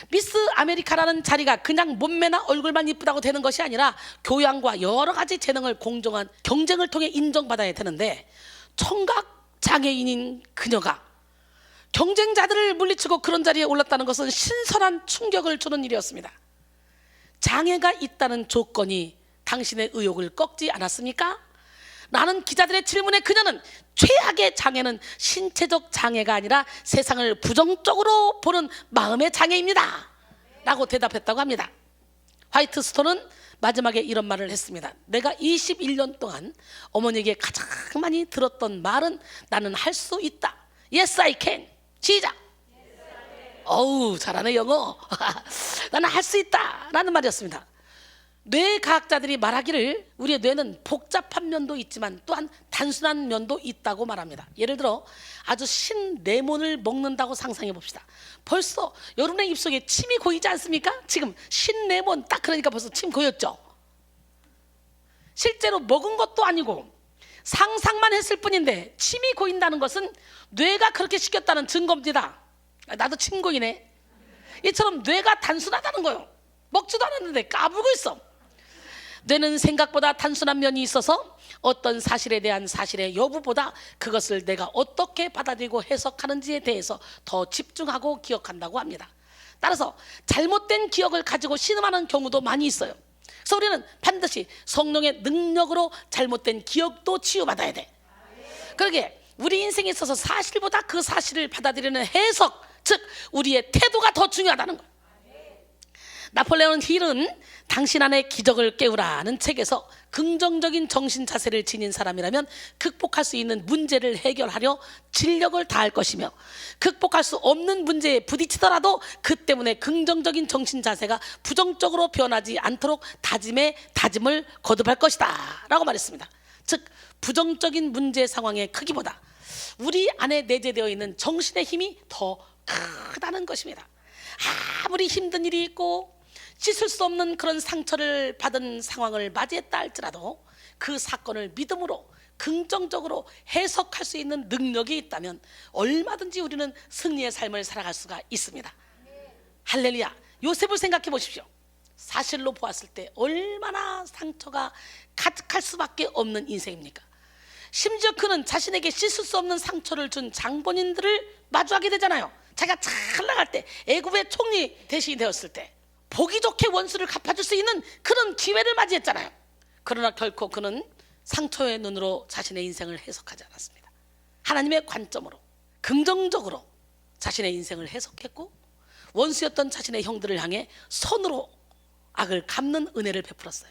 미스 아메리카라는 자리가 그냥 몸매나 얼굴만 이쁘다고 되는 것이 아니라 교양과 여러 가지 재능을 공정한 경쟁을 통해 인정받아야 되는데, 청각 장애인인 그녀가 경쟁자들을 물리치고 그런 자리에 올랐다는 것은 신선한 충격을 주는 일이었습니다. 장애가 있다는 조건이 당신의 의욕을 꺾지 않았습니까? 라는 기자들의 질문에 그녀는 최악의 장애는 신체적 장애가 아니라 세상을 부정적으로 보는 마음의 장애입니다 라고 대답했다고 합니다. 화이트 스톤은 마지막에 이런 말을 했습니다. 내가 21년 동안 어머니에게 가장 많이 들었던 말은 나는 할 수 있다. Yes I can. 시작. 어우 잘하네 영어. 나는 할 수 있다 라는 말이었습니다. 뇌과학자들이 말하기를 우리의 뇌는 복잡한 면도 있지만 또한 단순한 면도 있다고 말합니다. 예를 들어 아주 신레몬을 먹는다고 상상해 봅시다. 벌써 여러분의 입속에 침이 고이지 않습니까? 지금 신레몬 딱 그러니까 벌써 침 고였죠. 실제로 먹은 것도 아니고 상상만 했을 뿐인데 침이 고인다는 것은 뇌가 그렇게 시켰다는 증거입니다. 나도 침 고이네. 이처럼 뇌가 단순하다는 거예요. 먹지도 않았는데 까불고 있어. 뇌는 생각보다 단순한 면이 있어서 어떤 사실에 대한 사실의 여부보다 그것을 내가 어떻게 받아들이고 해석하는지에 대해서 더 집중하고 기억한다고 합니다. 따라서 잘못된 기억을 가지고 신음하는 경우도 많이 있어요. 그래서 우리는 반드시 성령의 능력으로 잘못된 기억도 치유받아야 돼. 그러게 우리 인생에 있어서 사실보다 그 사실을 받아들이는 해석, 즉 우리의 태도가 더 중요하다는 거예요. 나폴레옹 힐은 당신 안의 기적을 깨우라는 책에서 긍정적인 정신 자세를 지닌 사람이라면 극복할 수 있는 문제를 해결하려 진력을 다할 것이며, 극복할 수 없는 문제에 부딪히더라도 그 때문에 긍정적인 정신 자세가 부정적으로 변하지 않도록 다짐을 거듭할 것이다 라고 말했습니다. 즉 부정적인 문제 상황의 크기보다 우리 안에 내재되어 있는 정신의 힘이 더 크다는 것입니다. 아무리 힘든 일이 있고 씻을 수 없는 그런 상처를 받은 상황을 맞이했다 할지라도 그 사건을 믿음으로 긍정적으로 해석할 수 있는 능력이 있다면 얼마든지 우리는 승리의 삶을 살아갈 수가 있습니다. 할렐루야. 요셉을 생각해 보십시오. 사실로 보았을 때 얼마나 상처가 가득할 수밖에 없는 인생입니까? 심지어 그는 자신에게 씻을 수 없는 상처를 준 장본인들을 마주하게 되잖아요. 자기가 잘 나갈 때, 애굽의 총리 대신이 되었을 때 보기 좋게 원수를 갚아줄 수 있는 그런 기회를 맞이했잖아요. 그러나 결코 그는 상처의 눈으로 자신의 인생을 해석하지 않았습니다. 하나님의 관점으로 긍정적으로 자신의 인생을 해석했고, 원수였던 자신의 형들을 향해 선으로 악을 갚는 은혜를 베풀었어요.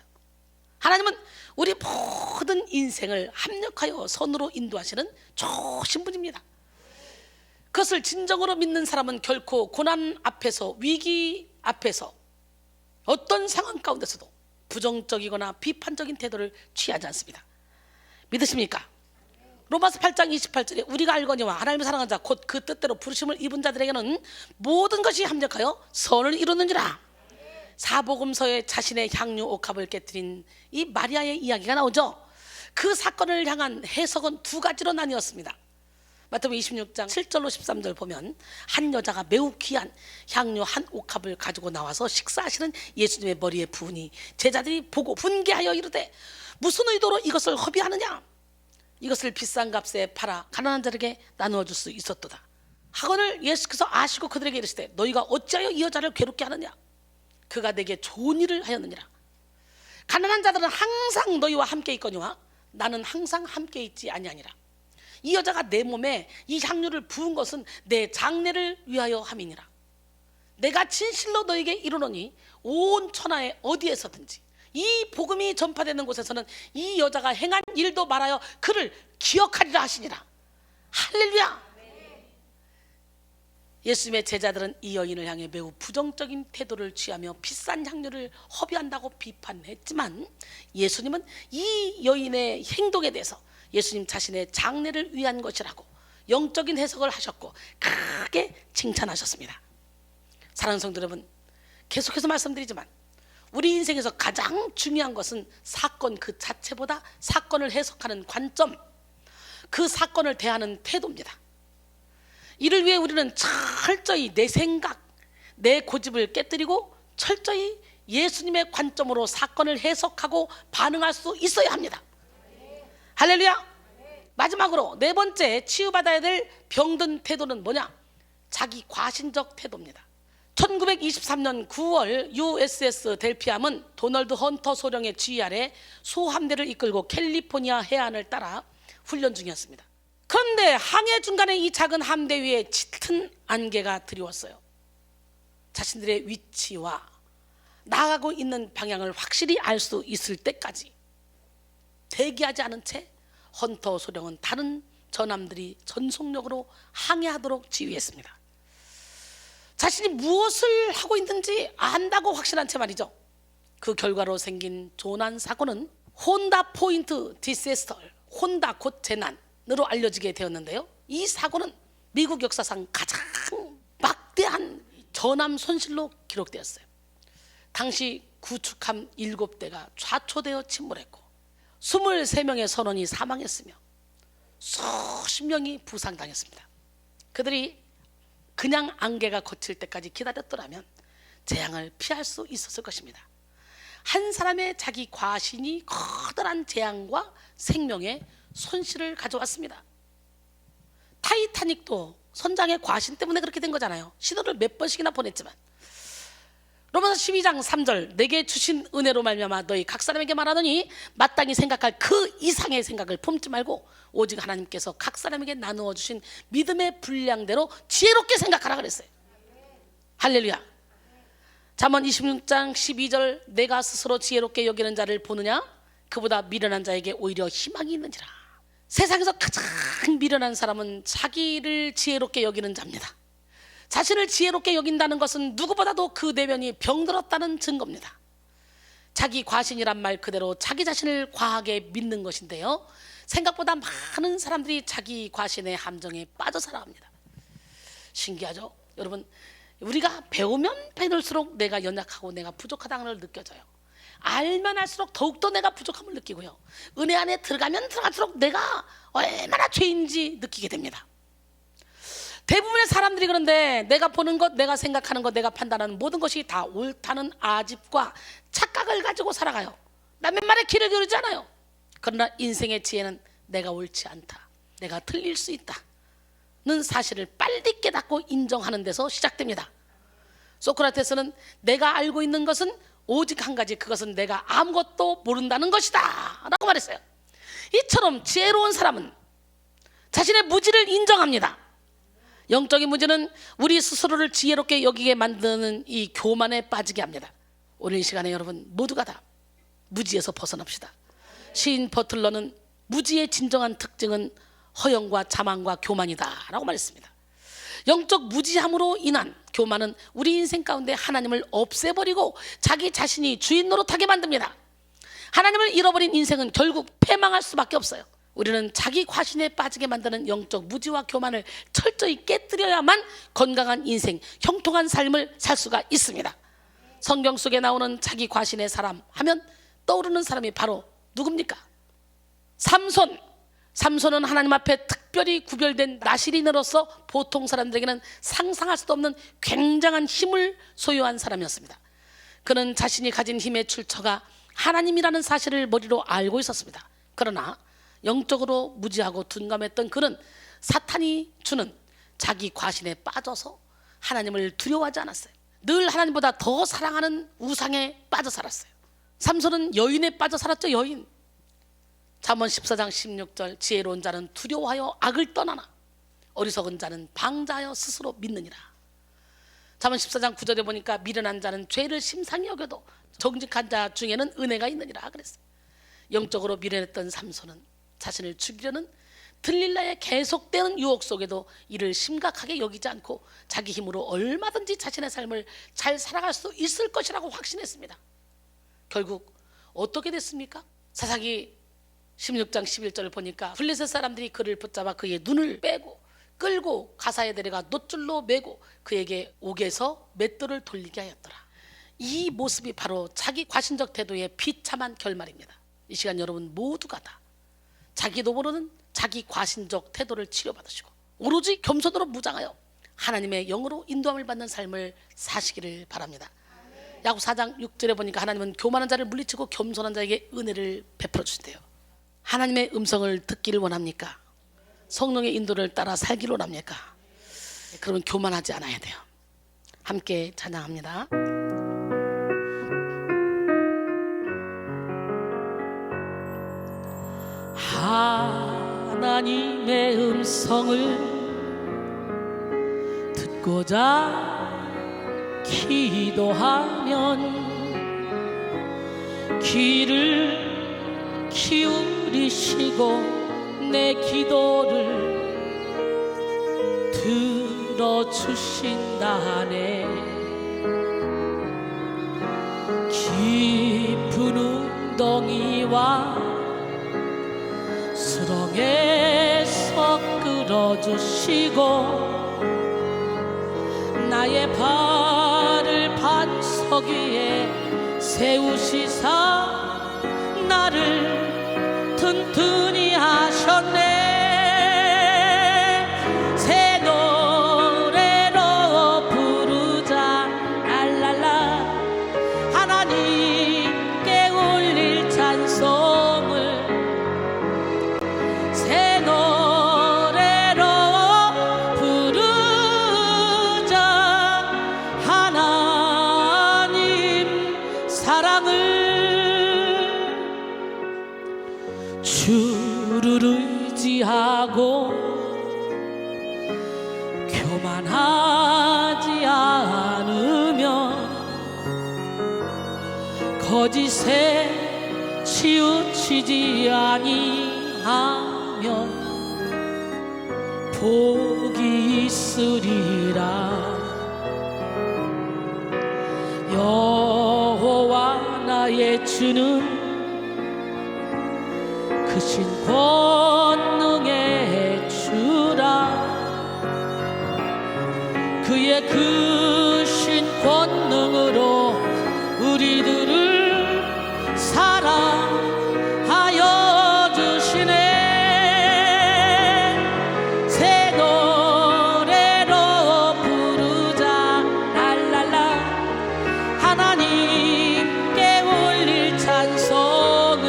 하나님은 우리 모든 인생을 합력하여 선으로 인도하시는 좋으신 분입니다. 그것을 진정으로 믿는 사람은 결코 고난 앞에서, 위기 앞에서, 어떤 상황 가운데서도 부정적이거나 비판적인 태도를 취하지 않습니다. 믿으십니까? 로마서 8장 28절에 우리가 알거니와 하나님을 사랑하는 자 곧 그 뜻대로 부르심을 입은 자들에게는 모든 것이 합력하여 선을 이루느니라. 사복음서에 자신의 향유 옥합을 깨뜨린 이 마리아의 이야기가 나오죠. 그 사건을 향한 해석은 두 가지로 나뉘었습니다. 마태복음 26장 7절로 13절 보면 한 여자가 매우 귀한 향료 한 옥합을 가지고 나와서 식사하시는 예수님의 머리에 부으니 제자들이 보고 분개하여 이르되 무슨 의도로 이것을 허비하느냐? 이것을 비싼 값에 팔아 가난한 자에게 나누어 줄 수 있었도다 하거늘 예수께서 아시고 그들에게 이르시되 너희가 어찌하여 이 여자를 괴롭게 하느냐? 그가 내게 좋은 일을 하였느니라. 가난한 자들은 항상 너희와 함께 있거니와 나는 항상 함께 있지 아니하니라. 이 여자가 내 몸에 이 향료를 부은 것은 내 장례를 위하여 함이니라. 내가 진실로 너에게 이르노니 온 천하에 어디에서든지 이 복음이 전파되는 곳에서는 이 여자가 행한 일도 말하여 그를 기억하리라 하시니라. 할렐루야. 예수님의 제자들은 이 여인을 향해 매우 부정적인 태도를 취하며 비싼 향료를 허비한다고 비판했지만 예수님은 이 여인의 행동에 대해서 예수님 자신의 장래를 위한 것이라고 영적인 해석을 하셨고 크게 칭찬하셨습니다. 사랑하는 성도 여러분, 계속해서 말씀드리지만 우리 인생에서 가장 중요한 것은 사건 그 자체보다 사건을 해석하는 관점, 그 사건을 대하는 태도입니다. 이를 위해 우리는 철저히 내 생각, 내 고집을 깨뜨리고 철저히 예수님의 관점으로 사건을 해석하고 반응할 수 있어야 합니다. 할렐루야. 마지막으로 네 번째 치유받아야 될 병든 태도는 뭐냐? 자기 과신적 태도입니다. 1923년 9월 USS 델피함은 도널드 헌터 소령의 지휘 아래 소함대를 이끌고 캘리포니아 해안을 따라 훈련 중이었습니다. 그런데 항해 중간에 이 작은 함대 위에 짙은 안개가 드리웠어요. 자신들의 위치와 나아가고 있는 방향을 확실히 알 수 있을 때까지 대기하지 않은 채 헌터 소령은 다른 전함들이 전속력으로 항해하도록 지휘했습니다. 자신이 무엇을 하고 있는지 안다고 확신한 채 말이죠. 그 결과로 생긴 조난 사고는 혼다 포인트 디세스터, 혼다 곧 재난으로 알려지게 되었는데요. 이 사고는 미국 역사상 가장 막대한 전함 손실로 기록되었어요. 당시 구축함 7대가 좌초되어 침몰했고 23명의 선원이 사망했으며 수십 명이 부상당했습니다. 그들이 그냥 안개가 거칠 때까지 기다렸더라면 재앙을 피할 수 있었을 것입니다. 한 사람의 자기 과신이 커다란 재앙과 생명의 손실을 가져왔습니다. 타이타닉도 선장의 과신 때문에 그렇게 된 거잖아요. 신호를 몇 번씩이나 보냈지만. 로마서 12장 3절 내게 주신 은혜로 말미암아 너희 각 사람에게 말하노니 마땅히 생각할 그 이상의 생각을 품지 말고 오직 하나님께서 각 사람에게 나누어 주신 믿음의 분량대로 지혜롭게 생각하라 그랬어요. 할렐루야. 잠언 26장 12절 내가 스스로 지혜롭게 여기는 자를 보느냐 그보다 미련한 자에게 오히려 희망이 있느니라. 세상에서 가장 미련한 사람은 자기를 지혜롭게 여기는 자입니다. 자신을 지혜롭게 여긴다는 것은 누구보다도 그 내면이 병들었다는 증거입니다. 자기 과신이란 말 그대로 자기 자신을 과하게 믿는 것인데요, 생각보다 많은 사람들이 자기 과신의 함정에 빠져 살아갑니다. 신기하죠? 여러분, 우리가 배우면 배울수록 내가 연약하고 내가 부족하다는 걸 느껴져요. 알면 알수록 더욱더 내가 부족함을 느끼고요, 은혜 안에 들어가면 들어갈수록 내가 얼마나 죄인지 느끼게 됩니다. 대부분의 사람들이 그런데 내가 보는 것, 내가 생각하는 것, 내가 판단하는 모든 것이 다 옳다는 아집과 착각을 가지고 살아가요. 남의 말에 귀를 기울이지 않아요. 그러나 인생의 지혜는 내가 옳지 않다, 내가 틀릴 수 있다는 사실을 빨리 깨닫고 인정하는 데서 시작됩니다. 소크라테스는 내가 알고 있는 것은 오직 한 가지, 그것은 내가 아무것도 모른다는 것이다 라고 말했어요. 이처럼 지혜로운 사람은 자신의 무지를 인정합니다. 영적인 무지는 우리 스스로를 지혜롭게 여기게 만드는 이 교만에 빠지게 합니다. 오늘 이 시간에 여러분 모두가 다 무지에서 벗어납시다. 시인 버틀러는 무지의 진정한 특징은 허영과 자만과 교만이다 라고 말했습니다. 영적 무지함으로 인한 교만은 우리 인생 가운데 하나님을 없애버리고 자기 자신이 주인 노릇하게 만듭니다. 하나님을 잃어버린 인생은 결국 패망할 수밖에 없어요. 우리는 자기 과신에 빠지게 만드는 영적 무지와 교만을 철저히 깨뜨려야만 건강한 인생, 형통한 삶을 살 수가 있습니다. 성경 속에 나오는 자기 과신의 사람 하면 떠오르는 사람이 바로 누굽니까? 삼손은 하나님 앞에 특별히 구별된 나실인으로서 보통 사람들에게는 상상할 수도 없는 굉장한 힘을 소유한 사람이었습니다. 그는 자신이 가진 힘의 출처가 하나님이라는 사실을 머리로 알고 있었습니다. 그러나 영적으로 무지하고 둔감했던 그는 사탄이 주는 자기 과신에 빠져서 하나님을 두려워하지 않았어요. 늘 하나님보다 더 사랑하는 우상에 빠져 살았어요. 삼손은 여인에 빠져 살았죠. 여인. 잠언 14장 16절, 지혜로운 자는 두려워하여 악을 떠나나 어리석은 자는 방자하여 스스로 믿느니라. 잠언 14장 9절에 보니까 미련한 자는 죄를 심상히 여겨도 정직한 자 중에는 은혜가 있느니라 그랬어요. 영적으로 미련했던 삼손은 자신을 죽이려는 들릴라의 계속되는 유혹 속에도 이를 심각하게 여기지 않고 자기 힘으로 얼마든지 자신의 삶을 잘 살아갈 수 있을 것이라고 확신했습니다. 결국 어떻게 됐습니까? 사사기 16장 11절을 보니까 블레셋 사람들이 그를 붙잡아 그의 눈을 빼고 끌고 가사에 데려가 놋줄로 매고 그에게 옥에서 맷돌을 돌리게 하였더라. 이 모습이 바로 자기 과신적 태도의 비참한 결말입니다. 이 시간 여러분 모두가 다 자기도 모르는 자기 과신적 태도를 치료받으시고 오로지 겸손으로 무장하여 하나님의 영으로 인도함을 받는 삶을 사시기를 바랍니다. 야고보 4장 6절에 보니까 하나님은 교만한 자를 물리치고 겸손한 자에게 은혜를 베풀어 주신대요. 하나님의 음성을 듣기를 원합니까? 성령의 인도를 따라 살기를 원합니까? 그러면 교만하지 않아야 돼요. 함께 찬양합니다. 하나님의 음성을 듣고자 기도하면 귀를 기울이시고 내 기도를 들어주신다네. 깊은 웅덩이와 수렁에서 끌어주시고 나의 발을 반석 위에 세우시사 나를 튼튼히 하셨네. 새 노래로 부르자 랄랄라 하나님께 올릴 찬송을 새 노래로 부르자 하나님 사랑을 주를 의지하고 교만하지 않으면 거짓에 치우치지 아니하면 복이 있으리라. 여호와 나의 주는 크신 권능의 주라. 그의 크신 권능으로 우리들을 사랑하여 주시네. 새 노래로 부르자 랄랄라 하나님께 올릴 찬송을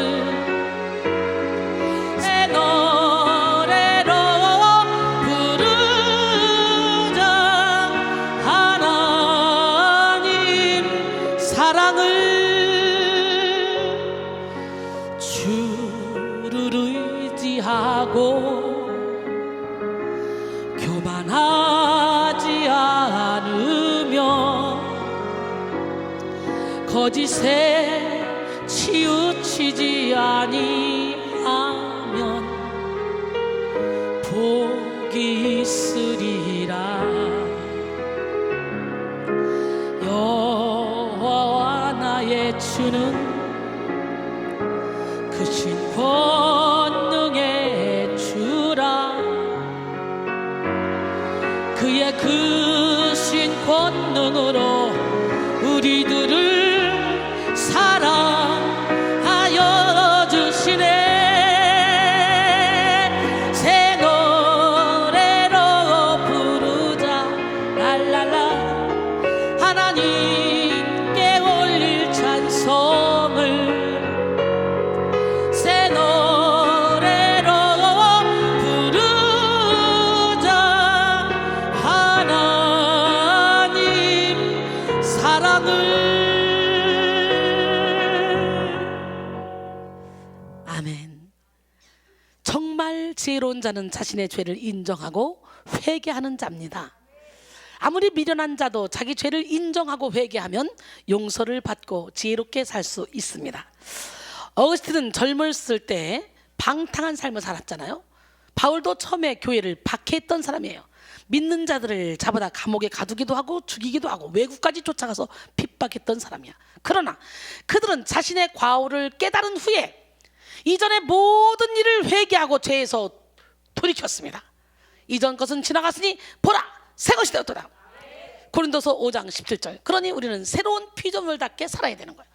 교만하지 않으며 거짓에 치우치지 아니하면 복이 있으리라. 여호와 나의 주는 크신 권능의 주라. 그의 크신 권능으로 우리들을 사랑하여 주시네. 아멘. 정말 지혜로운 자는 자신의 죄를 인정하고 회개하는 자입니다. 아무리 미련한 자도 자기 죄를 인정하고 회개하면 용서를 받고 지혜롭게 살 수 있습니다. 어거스틴은 젊었을 때 방탕한 삶을 살았잖아요. 바울도 처음에 교회를 박해했던 사람이에요. 믿는 자들을 잡아다 감옥에 가두기도 하고 죽이기도 하고 외국까지 쫓아가서 핍박했던 사람이야. 그러나 그들은 자신의 과오를 깨달은 후에 이전의 모든 일을 회개하고 죄에서 돌이켰습니다. 이전 것은 지나갔으니 보라 새 것이 되었도다. 고린도서 5장 17절. 그러니 우리는 새로운 피조물답게 살아야 되는 거예요.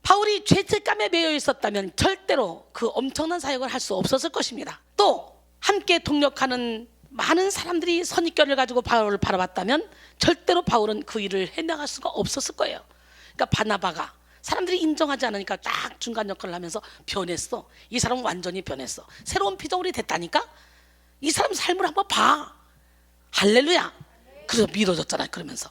바울이 죄책감에 매여 있었다면 절대로 그 엄청난 사역을 할 수 없었을 것입니다. 또 함께 동력하는 많은 사람들이 선입견을 가지고 바울을 바라봤다면 절대로 바울은 그 일을 해나갈 수가 없었을 거예요. 그러니까 바나바가 사람들이 인정하지 않으니까 딱 중간 역할을 하면서 변했어. 이 사람은 완전히 변했어. 새로운 피조물이 됐다니까. 이 사람 삶을 한번 봐. 할렐루야. 그래서 믿어졌잖아요. 그러면서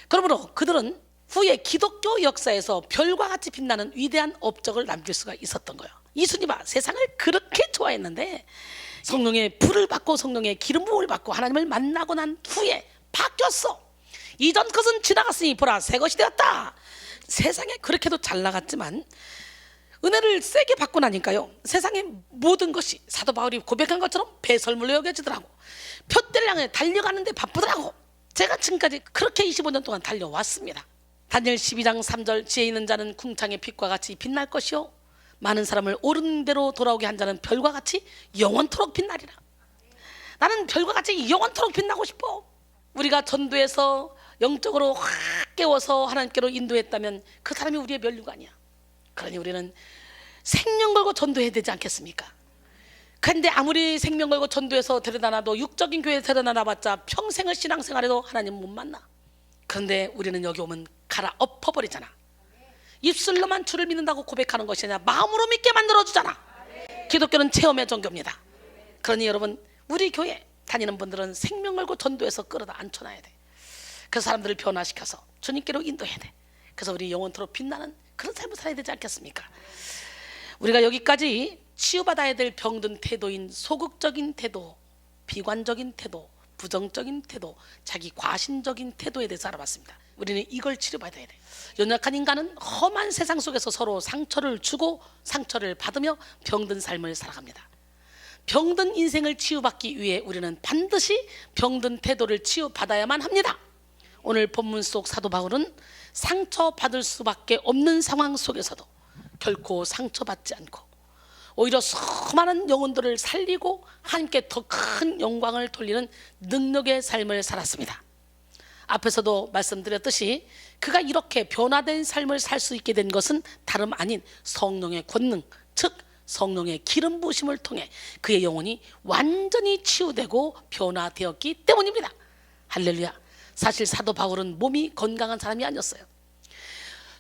그러므로 그들은 후에 기독교 역사에서 별과 같이 빛나는 위대한 업적을 남길 수가 있었던 거예요. 이순이가 세상을 그렇게 좋아했는데 성령의 불을 받고 성령의 기름 부음을 받고 하나님을 만나고 난 후에 바뀌었어. 이전 것은 지나갔으니 보라 새 것이 되었다. 세상에 그렇게도 잘 나갔지만 은혜를 세게 받고 나니까요, 세상의 모든 것이 사도 바울이 고백한 것처럼 배설물로 여겨지더라고. 표대를 향해 달려가는데 바쁘더라고. 제가 지금까지 그렇게 25년 동안 달려왔습니다. 다니엘 12장 3절. 지혜 있는 자는 궁창의 빛과 같이 빛날 것이요 많은 사람을 옳은 대로 돌아오게 한 자는 별과 같이 영원토록 빛나리라. 나는 별과 같이 영원토록 빛나고 싶어. 우리가 전도해서 영적으로 확 깨워서 하나님께로 인도했다면 그 사람이 우리의 면류관이야. 그러니 우리는 생명 걸고 전도해야 되지 않겠습니까? 그런데 아무리 생명 걸고 전도해서 데려다 놔도 육적인 교회에 데려다 놔봤자 평생을 신앙생활해도 하나님 못 만나. 그런데 우리는 여기 오면 갈아엎어버리잖아. 입술로만 주를 믿는다고 고백하는 것이 아니라 마음으로 믿게 만들어주잖아. 기독교는 체험의 종교입니다. 그러니 여러분, 우리 교회 다니는 분들은 생명 걸고 전도해서 끌어다 앉혀놔야 돼. 그 사람들을 변화시켜서 주님께로 인도해야 돼. 그래서 우리 영원토록 빛나는 그런 삶을 살아야 되지 않겠습니까? 우리가 여기까지 치유받아야 될 병든 태도인 소극적인 태도, 비관적인 태도, 부정적인 태도, 자기 과신적인 태도에 대해서 알아봤습니다. 우리는 이걸 치료받아야 돼. 연약한 인간은 험한 세상 속에서 서로 상처를 주고 상처를 받으며 병든 삶을 살아갑니다. 병든 인생을 치유받기 위해 우리는 반드시 병든 태도를 치유받아야만 합니다. 오늘 본문 속 사도 바울은 상처받을 수밖에 없는 상황 속에서도 결코 상처받지 않고 오히려 수많은 영혼들을 살리고 하나님께 더 큰 영광을 돌리는 능력의 삶을 살았습니다. 앞에서도 말씀드렸듯이 그가 이렇게 변화된 삶을 살 수 있게 된 것은 다름 아닌 성령의 권능, 즉 성령의 기름 부으심을 통해 그의 영혼이 완전히 치유되고 변화되었기 때문입니다. 할렐루야. 사실 사도 바울은 몸이 건강한 사람이 아니었어요.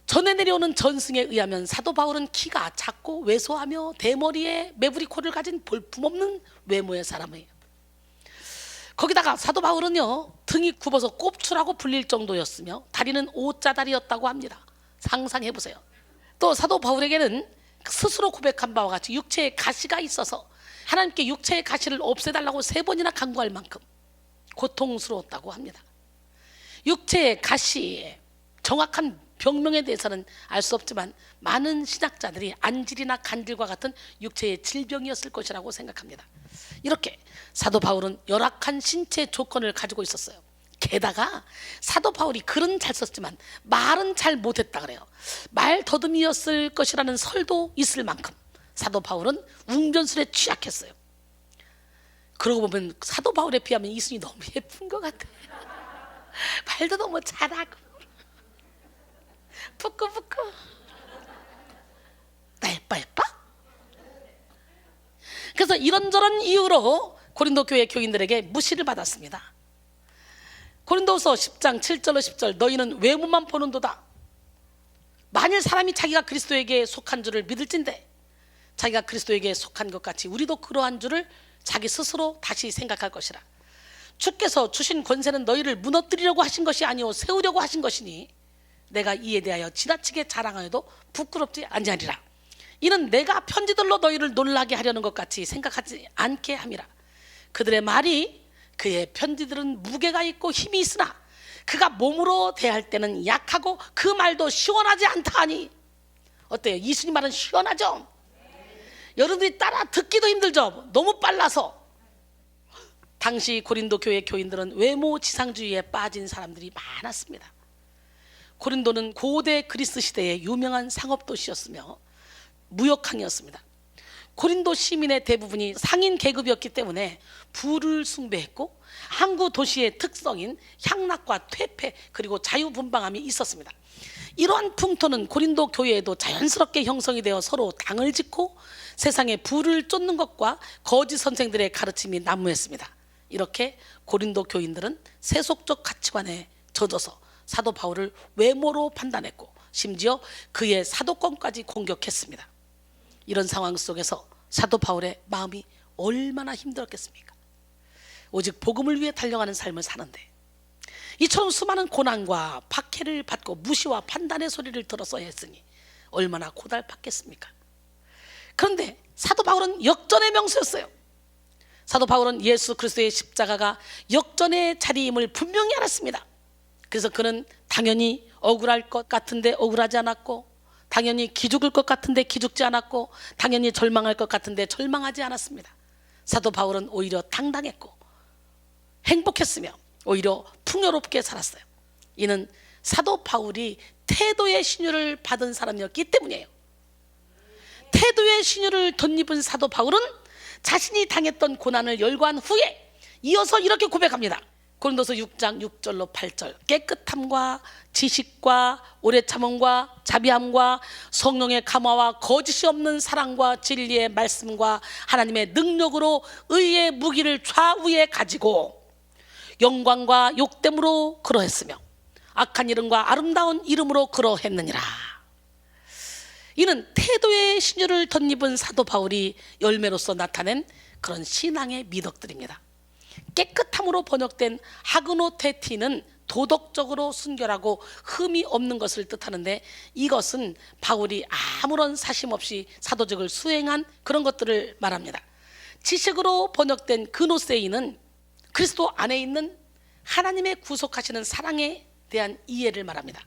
전에 내려오는 전승에 의하면 사도 바울은 키가 작고 왜소하며 대머리에 매부리 코를 가진 볼품없는 외모의 사람이에요. 거기다가 사도 바울은요, 등이 굽어서 꼽추라고 불릴 정도였으며 다리는 O자다리였다고 합니다. 상상해보세요. 또 사도 바울에게는 스스로 고백한 바와 같이 육체에 가시가 있어서 하나님께 육체의 가시를 없애달라고 3번이나 간구할 만큼 고통스러웠다고 합니다. 육체의 가시의 정확한 병명에 대해서는 알 수 없지만 많은 신학자들이 안질이나 간질과 같은 육체의 질병이었을 것이라고 생각합니다. 이렇게 사도 바울은 열악한 신체 조건을 가지고 있었어요. 게다가 사도 바울이 글은 잘 썼지만 말은 잘 못했다 그래요. 말 더듬이었을 것이라는 설도 있을 만큼 사도 바울은 웅변술에 취약했어요. 그러고 보면 사도 바울에 비하면 이순이 너무 예쁜 것 같아. 말도 너무 잘하고 부끄부끄. 나 예뻐? 그래서 이런저런 이유로 고린도 교회 교인들에게 무시를 받았습니다. 고린도서 10장 7절로 10절. 너희는 외모만 보는도다. 만일 사람이 자기가 그리스도에게 속한 줄을 믿을진대 자기가 그리스도에게 속한 것 같이 우리도 그러한 줄을 자기 스스로 다시 생각할 것이라. 주께서 주신 권세는 너희를 무너뜨리려고 하신 것이 아니오 세우려고 하신 것이니 내가 이에 대하여 지나치게 자랑하여도 부끄럽지 아니하리라. 이는 내가 편지들로 너희를 놀라게 하려는 것 같이 생각하지 않게 함이라. 그들의 말이 그의 편지들은 무게가 있고 힘이 있으나 그가 몸으로 대할 때는 약하고 그 말도 시원하지 않다 하니. 어때요? 예수님 말은 시원하죠? 여러분들이 따라 듣기도 힘들죠? 너무 빨라서. 당시 고린도 교회 교인들은 외모 지상주의에 빠진 사람들이 많았습니다. 고린도는 고대 그리스 시대의 유명한 상업도시였으며 무역항이었습니다. 고린도 시민의 대부분이 상인 계급이었기 때문에 부를 숭배했고 항구 도시의 특성인 향락과 퇴폐 그리고 자유분방함이 있었습니다. 이러한 풍토는 고린도 교회에도 자연스럽게 형성이 되어 서로 당을 짓고 세상에 부를 쫓는 것과 거짓 선생들의 가르침이 난무했습니다. 이렇게 고린도 교인들은 세속적 가치관에 젖어서 사도 바울을 외모로 판단했고 심지어 그의 사도권까지 공격했습니다. 이런 상황 속에서 사도 바울의 마음이 얼마나 힘들었겠습니까? 오직 복음을 위해 달려가는 삶을 사는데 이처럼 수많은 고난과 박해를 받고 무시와 판단의 소리를 들었어야 했으니 얼마나 고달팠겠습니까? 그런데 사도 바울은 역전의 명수였어요. 사도 바울은 예수 그리스도의 십자가가 역전의 자리임을 분명히 알았습니다. 그래서 그는 당연히 억울할 것 같은데 억울하지 않았고, 당연히 기죽을 것 같은데 기죽지 않았고, 당연히 절망할 것 같은데 절망하지 않았습니다. 사도 바울은 오히려 당당했고 행복했으며 오히려 풍요롭게 살았어요. 이는 사도 바울이 태도의 신유를 받은 사람이었기 때문이에요. 태도의 신유를 덧입은 사도 바울은 자신이 당했던 고난을 열거한 후에 이어서 이렇게 고백합니다. 고린도서 6장 6절로 8절. 깨끗함과 지식과 오래 참음과 자비함과 성령의 감화와 거짓이 없는 사랑과 진리의 말씀과 하나님의 능력으로 의의 무기를 좌우에 가지고 영광과 욕됨으로 그러했으며 악한 이름과 아름다운 이름으로 그러했느니라. 이는 태도의 신유를 덧입은 사도 바울이 열매로서 나타낸 그런 신앙의 미덕들입니다. 깨끗함으로 번역된 하그노테티는 도덕적으로 순결하고 흠이 없는 것을 뜻하는데, 이것은 바울이 아무런 사심 없이 사도직을 수행한 그런 것들을 말합니다. 지식으로 번역된 그노세이는 그리스도 안에 있는 하나님의 구속하시는 사랑에 대한 이해를 말합니다.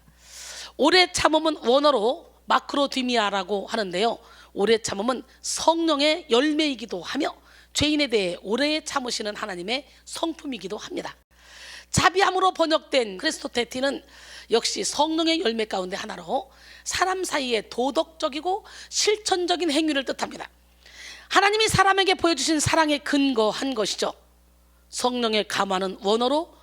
오래 참음은 원어로 마크로디미아라고 하는데요, 오래 참음은 성령의 열매이기도 하며 죄인에 대해 오래 참으시는 하나님의 성품이기도 합니다. 자비함으로 번역된 크리스토테티는 역시 성령의 열매 가운데 하나로 사람 사이의 도덕적이고 실천적인 행위를 뜻합니다. 하나님이 사람에게 보여주신 사랑에 근거한 것이죠. 성령의 감화는 원어로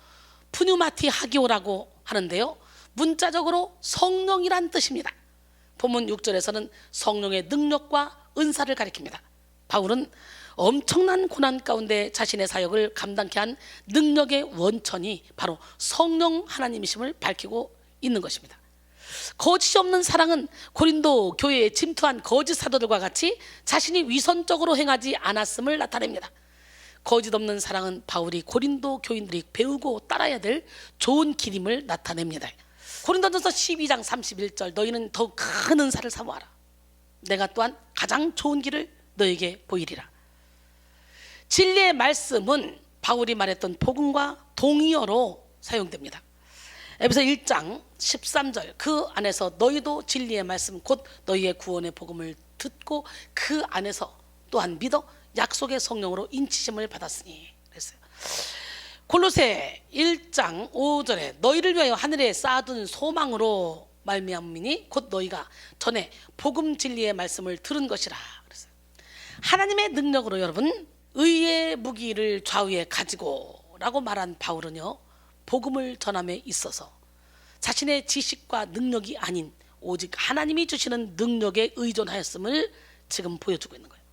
푸뉴마티 하기오라고 하는데요, 문자적으로 성령이란 뜻입니다. 본문 6절에서는 성령의 능력과 은사를 가리킵니다. 바울은 엄청난 고난 가운데 자신의 사역을 감당케 한 능력의 원천이 바로 성령 하나님이심을 밝히고 있는 것입니다. 거짓이 없는 사랑은 고린도 교회에 침투한 거짓 사도들과 같이 자신이 위선적으로 행하지 않았음을 나타냅니다. 거짓 없는 사랑은 바울이 고린도 교인들이 배우고 따라야 될 좋은 길임을 나타냅니다. 고린도전서 12장 31절. 너희는 더 큰 은사를 사모하라. 내가 또한 가장 좋은 길을 너에게 보이리라. 진리의 말씀은 바울이 말했던 복음과 동의어로 사용됩니다. 에베소 1장 13절. 그 안에서 너희도 진리의 말씀 곧 너희의 구원의 복음을 듣고 그 안에서 또한 믿어 약속의 성령으로 인치심을 받았으니 그랬어요. 골로새 1장 5절에 너희를 위하여 하늘에 쌓아둔 소망으로 말미암으니 곧 너희가 전에 복음 진리의 말씀을 들은 것이라 그랬어요. 하나님의 능력으로 여러분 의의 무기를 좌우에 가지고 라고 말한 바울은요, 복음을 전함에 있어서 자신의 지식과 능력이 아닌 오직 하나님이 주시는 능력에 의존하였음을 지금 보여주고 있는 거예요.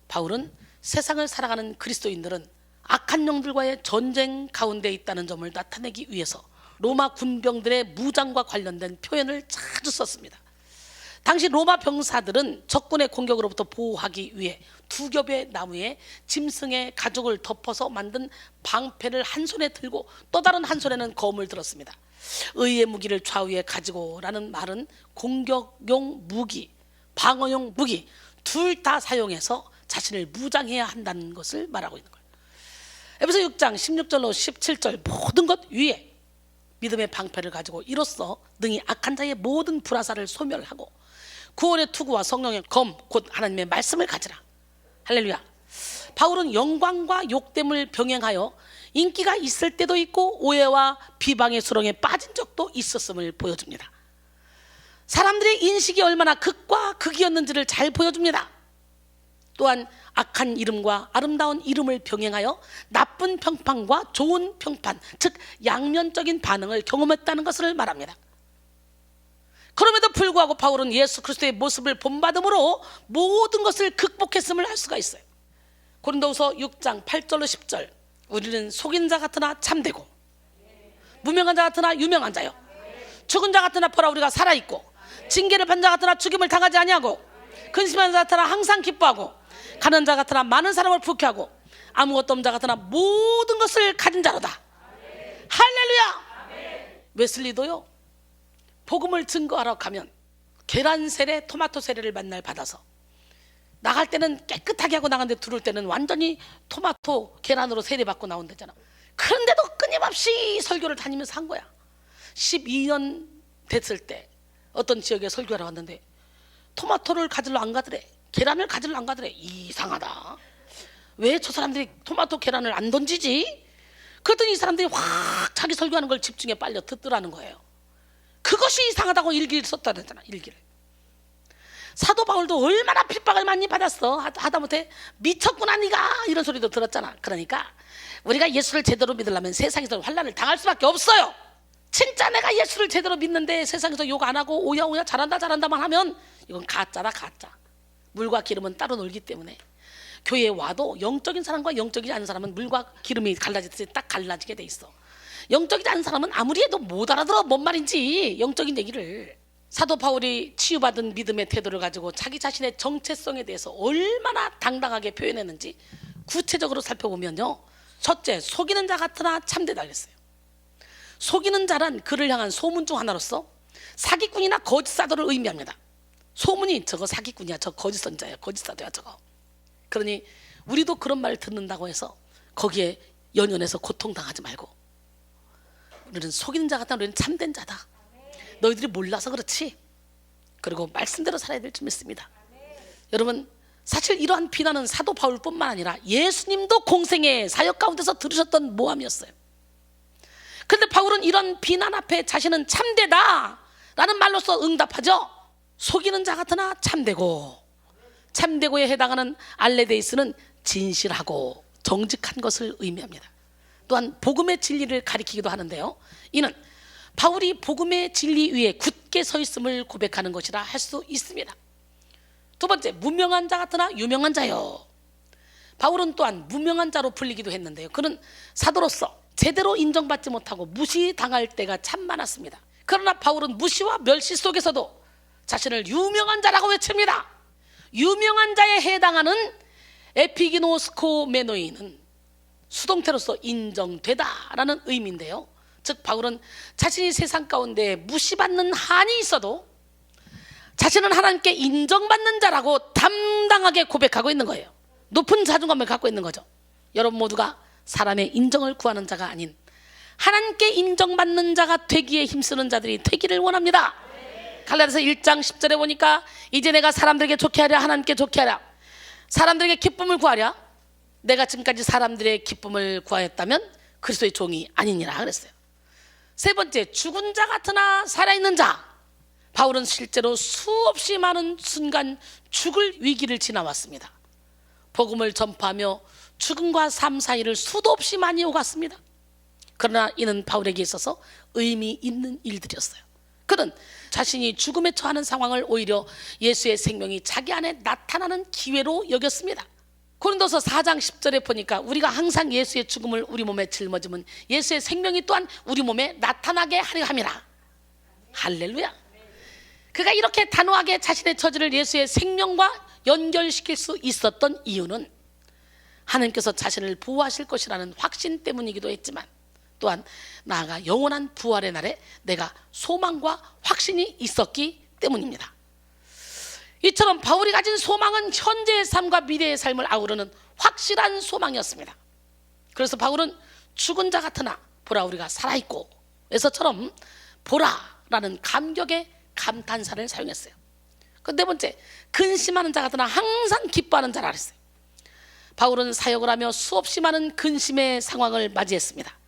바울은 세상을 살아가는 그리스도인들은 악한 영들과의 전쟁 가운데 있다는 점을 나타내기 위해서 로마 군병들의 무장과 관련된 표현을 자주 썼습니다. 당시 로마 병사들은 적군의 공격으로부터 보호하기 위해 두 겹의 나무에 짐승의 가죽을 덮어서 만든 방패를 한 손에 들고 또 다른 한 손에는 검을 들었습니다. 의의 무기를 좌우에 가지고 라는 말은 공격용 무기, 방어용 무기, 둘 다 사용해서 자신을 무장해야 한다는 것을 말하고 있는 거예요. 에베소 6장 16절로 17절 모든 것 위에 믿음의 방패를 가지고 이로써 능히 악한 자의 모든 불화살을 소멸하고 구원의 투구와 성령의 검 곧 하나님의 말씀을 가지라. 할렐루야. 바울은 영광과 욕됨을 병행하여 인기가 있을 때도 있고 오해와 비방의 수렁에 빠진 적도 있었음을 보여줍니다. 사람들의 인식이 얼마나 극과 극이었는지를 잘 보여줍니다. 또한 악한 이름과 아름다운 이름을 병행하여 나쁜 평판과 좋은 평판, 즉 양면적인 반응을 경험했다는 것을 말합니다. 그럼에도 불구하고 바울은 예수 그리스도의 모습을 본받음으로 모든 것을 극복했음을 알 수가 있어요. 고린도후서 6장 8절로 10절 우리는 속인 자 같으나 참되고 무명한 자 같으나 유명한 자요 죽은 자 같으나 보라 우리가 살아있고 징계를 받는 자 같으나 죽임을 당하지 아니하고 근심하는 자 같으나 항상 기뻐하고 가난한 자 같으나 많은 사람을 부귀하고 아무것도 없는 자 같으나 모든 것을 가진 자로다. 할렐루야. 웨슬리도요 복음을 증거하러 가면 계란 세례 토마토 세례를 만날 받아서 나갈 때는 깨끗하게 하고 나가는데 들어올 때는 완전히 토마토 계란으로 세례받고 나온다잖아. 그런데도 끊임없이 설교를 다니면서 한 거야. 12년 됐을 때 어떤 지역에 설교하러 왔는데 토마토를 가지러 안 가더래. 계란을 가지러 안 가더래. 이상하다. 왜 저 사람들이 토마토 계란을 안 던지지? 그랬더니 이 사람들이 확 자기 설교하는 걸 집중해 빨려 듣더라는 거예요. 그것이 이상하다고 일기를 썼다잖아. 일기를. 사도 바울도 얼마나 핍박을 많이 받았어. 하다못해 미쳤구나 네가 이런 소리도 들었잖아. 그러니까 우리가 예수를 제대로 믿으려면 세상에서 환난을 당할 수밖에 없어요. 진짜 내가 예수를 제대로 믿는데 세상에서 욕 안 하고 오야 잘한다만 하면 이건 가짜다 가짜. 물과 기름은 따로 놀기 때문에 교회에 와도 영적인 사람과 영적이지 않은 사람은 물과 기름이 갈라지듯이 딱 갈라지게 돼 있어. 영적이지 않은 사람은 아무리 해도 못 알아들어 뭔 말인지 영적인 얘기를. 사도 바울이 치유받은 믿음의 태도를 가지고 자기 자신의 정체성에 대해서 얼마나 당당하게 표현했는지 구체적으로 살펴보면요, 첫째, 속이는 자 같으나 참되다 그랬어요. 속이는 자란 그를 향한 소문 중 하나로서 사기꾼이나 거짓 사도를 의미합니다. 소문이 저거 사기꾼이야, 저 거짓 선자야, 거짓 사도야 저거. 그러니 우리도 그런 말을 듣는다고 해서 거기에 연연해서 고통당하지 말고 우리는 속이는 자 같다, 우리는 참된 자다. 너희들이 몰라서 그렇지. 그리고 말씀대로 살아야 될 줄 믿습니다. 여러분, 사실 이러한 비난은 사도 바울뿐만 아니라 예수님도 공생의 사역 가운데서 들으셨던 모함이었어요. 그런데 바울은 이런 비난 앞에 자신은 참되다 라는 말로서 응답하죠. 속이는 자 같으나 참되고, 참되고에 해당하는 알레데이스는 진실하고 정직한 것을 의미합니다. 또한 복음의 진리를 가리키기도 하는데요, 이는 바울이 복음의 진리 위에 굳게 서 있음을 고백하는 것이라 할 수 있습니다. 두 번째, 무명한 자 같으나 유명한 자요. 바울은 또한 무명한 자로 불리기도 했는데요, 그는 사도로서 제대로 인정받지 못하고 무시당할 때가 참 많았습니다. 그러나 바울은 무시와 멸시 속에서도 자신을 유명한 자라고 외칩니다. 유명한 자에 해당하는 에피기노스코메노이는 수동태로서 인정되다라는 의미인데요, 즉 바울은 자신이 세상 가운데 무시받는 한이 있어도 자신은 하나님께 인정받는 자라고 담당하게 고백하고 있는 거예요. 높은 자존감을 갖고 있는 거죠. 여러분 모두가 사람의 인정을 구하는 자가 아닌 하나님께 인정받는 자가 되기에 힘쓰는 자들이 되기를 원합니다. 갈라디아서 1장 10절에 보니까 이제 내가 사람들에게 좋게 하랴 하나님께 좋게 하랴, 사람들에게 기쁨을 구하랴, 내가 지금까지 사람들의 기쁨을 구하였다면 그리스도의 종이 아니니라 그랬어요. 세 번째, 죽은 자 같으나 살아있는 자. 바울은 실제로 수없이 많은 순간 죽을 위기를 지나왔습니다. 복음을 전파하며 죽음과 삶 사이를 수도 없이 많이 오갔습니다. 그러나 이는 바울에게 있어서 의미 있는 일들이었어요. 그는 자신이 죽음에 처하는 상황을 오히려 예수의 생명이 자기 안에 나타나는 기회로 여겼습니다. 고린도서 4장 10절에 보니까 우리가 항상 예수의 죽음을 우리 몸에 짊어지면 예수의 생명이 또한 우리 몸에 나타나게 하려 함이라. 할렐루야. 그가 이렇게 단호하게 자신의 처지를 예수의 생명과 연결시킬 수 있었던 이유는 하나님께서 자신을 보호하실 것이라는 확신 때문이기도 했지만, 또한 나아가 영원한 부활의 날에 내가 소망과 확신이 있었기 때문입니다. 이처럼 바울이 가진 소망은 현재의 삶과 미래의 삶을 아우르는 확실한 소망이었습니다. 그래서 바울은 죽은 자 같으나 보라 우리가 살아있고 에서처럼 보라라는 감격의 감탄사를 사용했어요. 그 네 번째, 근심하는 자 같으나 항상 기뻐하는 자라 그랬어요. 바울은 사역을 하며 수없이 많은 근심의 상황을 맞이했습니다.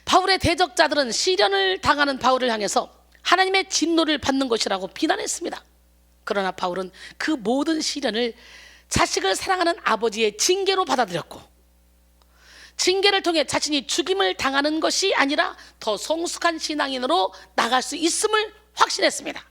바울의 대적자들은 시련을 당하는 바울을 향해서 하나님의 진노를 받는 것이라고 비난했습니다. 그러나 바울은 그 모든 시련을 자식을 사랑하는 아버지의 징계로 받아들였고, 징계를 통해 자신이 죽임을 당하는 것이 아니라 더 성숙한 신앙인으로 나갈 수 있음을 확신했습니다.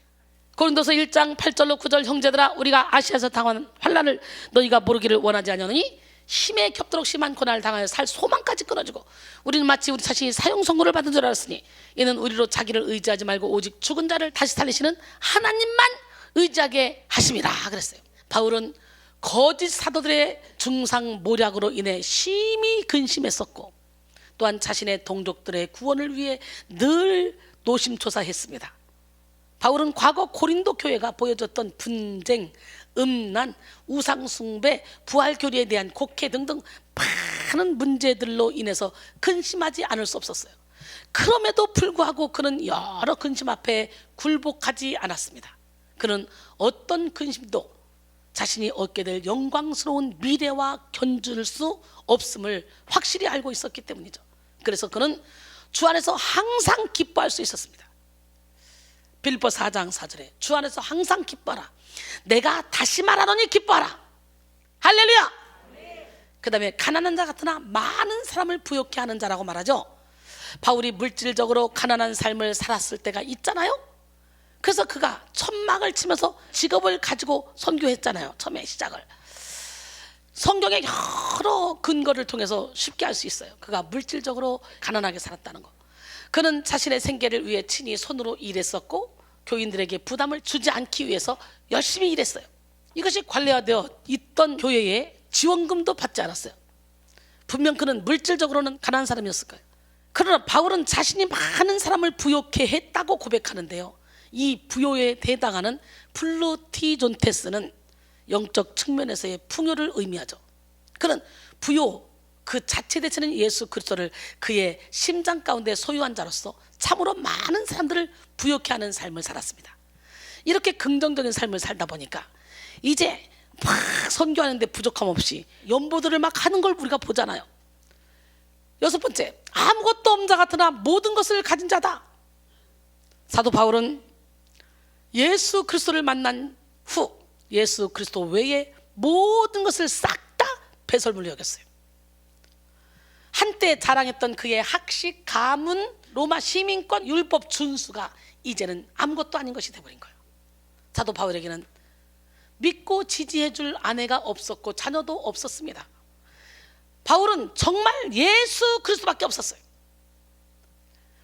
고린도서 1장 8절로 9절, 형제들아 우리가 아시아에서 당한 환난을 너희가 모르기를 원하지 않으니 힘에 겹도록 심한 고난을 당하여 살 소망까지 끊어지고 우리는 마치 우리 자신이 사형 선고를 받은 줄 알았으니 이는 우리로 자기를 의지하지 말고 오직 죽은 자를 다시 살리시는 하나님만 의지하게 하심이라 그랬어요. 바울은 거짓 사도들의 중상 모략으로 인해 심히 근심했었고, 또한 자신의 동족들의 구원을 위해 늘 노심초사했습니다. 바울은 과거 고린도 교회가 보여줬던 분쟁, 음란, 우상숭배, 부활교리에 대한 곡해 등등 많은 문제들로 인해서 근심하지 않을 수 없었어요. 그럼에도 불구하고 그는 여러 근심 앞에 굴복하지 않았습니다. 그는 어떤 근심도 자신이 얻게 될 영광스러운 미래와 견줄 수 없음을 확실히 알고 있었기 때문이죠. 그래서 그는 주 안에서 항상 기뻐할 수 있었습니다. 빌립보 4장 4절에 주 안에서 항상 기뻐하라. 내가 다시 말하노니 기뻐하라. 할렐루야. 그 다음에 가난한 자 같으나 많은 사람을 부욕해 하는 자라고 말하죠. 바울이 물질적으로 가난한 삶을 살았을 때가 있잖아요. 그래서 그가 천막을 치면서 직업을 가지고 선교했잖아요. 처음에 시작을. 성경의 여러 근거를 통해서 쉽게 알 수 있어요. 그가 물질적으로 가난하게 살았다는 거. 그는 자신의 생계를 위해 친히 손으로 일했었고 교인들에게 부담을 주지 않기 위해서 열심히 일했어요. 이것이 관례화되어 있던 교회에 지원금도 받지 않았어요. 분명 그는 물질적으로는 가난한 사람이었을 거예요. 그러나 바울은 자신이 많은 사람을 부욕해 했다고 고백하는데요, 이 부요에 해당하는 플루티존테스는 영적 측면에서의 풍요를 의미하죠. 그는 부요 그 자체 대체는 예수 그리스도를 그의 심장 가운데 소유한 자로서 참으로 많은 사람들을 부욕해 하는 삶을 살았습니다. 이렇게 긍정적인 삶을 살다 보니까 이제 막 선교하는데 부족함 없이 연보들을 막 하는 걸 우리가 보잖아요. 여섯 번째, 아무것도 없는 자 같으나 모든 것을 가진 자다. 사도 바울은 예수 그리스도를 만난 후 예수 그리스도 외에 모든 것을 싹 다 배설물로 여겼어요. 한때 자랑했던 그의 학식, 가문, 로마 시민권, 율법 준수가 이제는 아무것도 아닌 것이 되어버린 거예요. 사도 바울에게는 믿고 지지해줄 아내가 없었고 자녀도 없었습니다. 바울은 정말 예수 그리스도밖에 없었어요.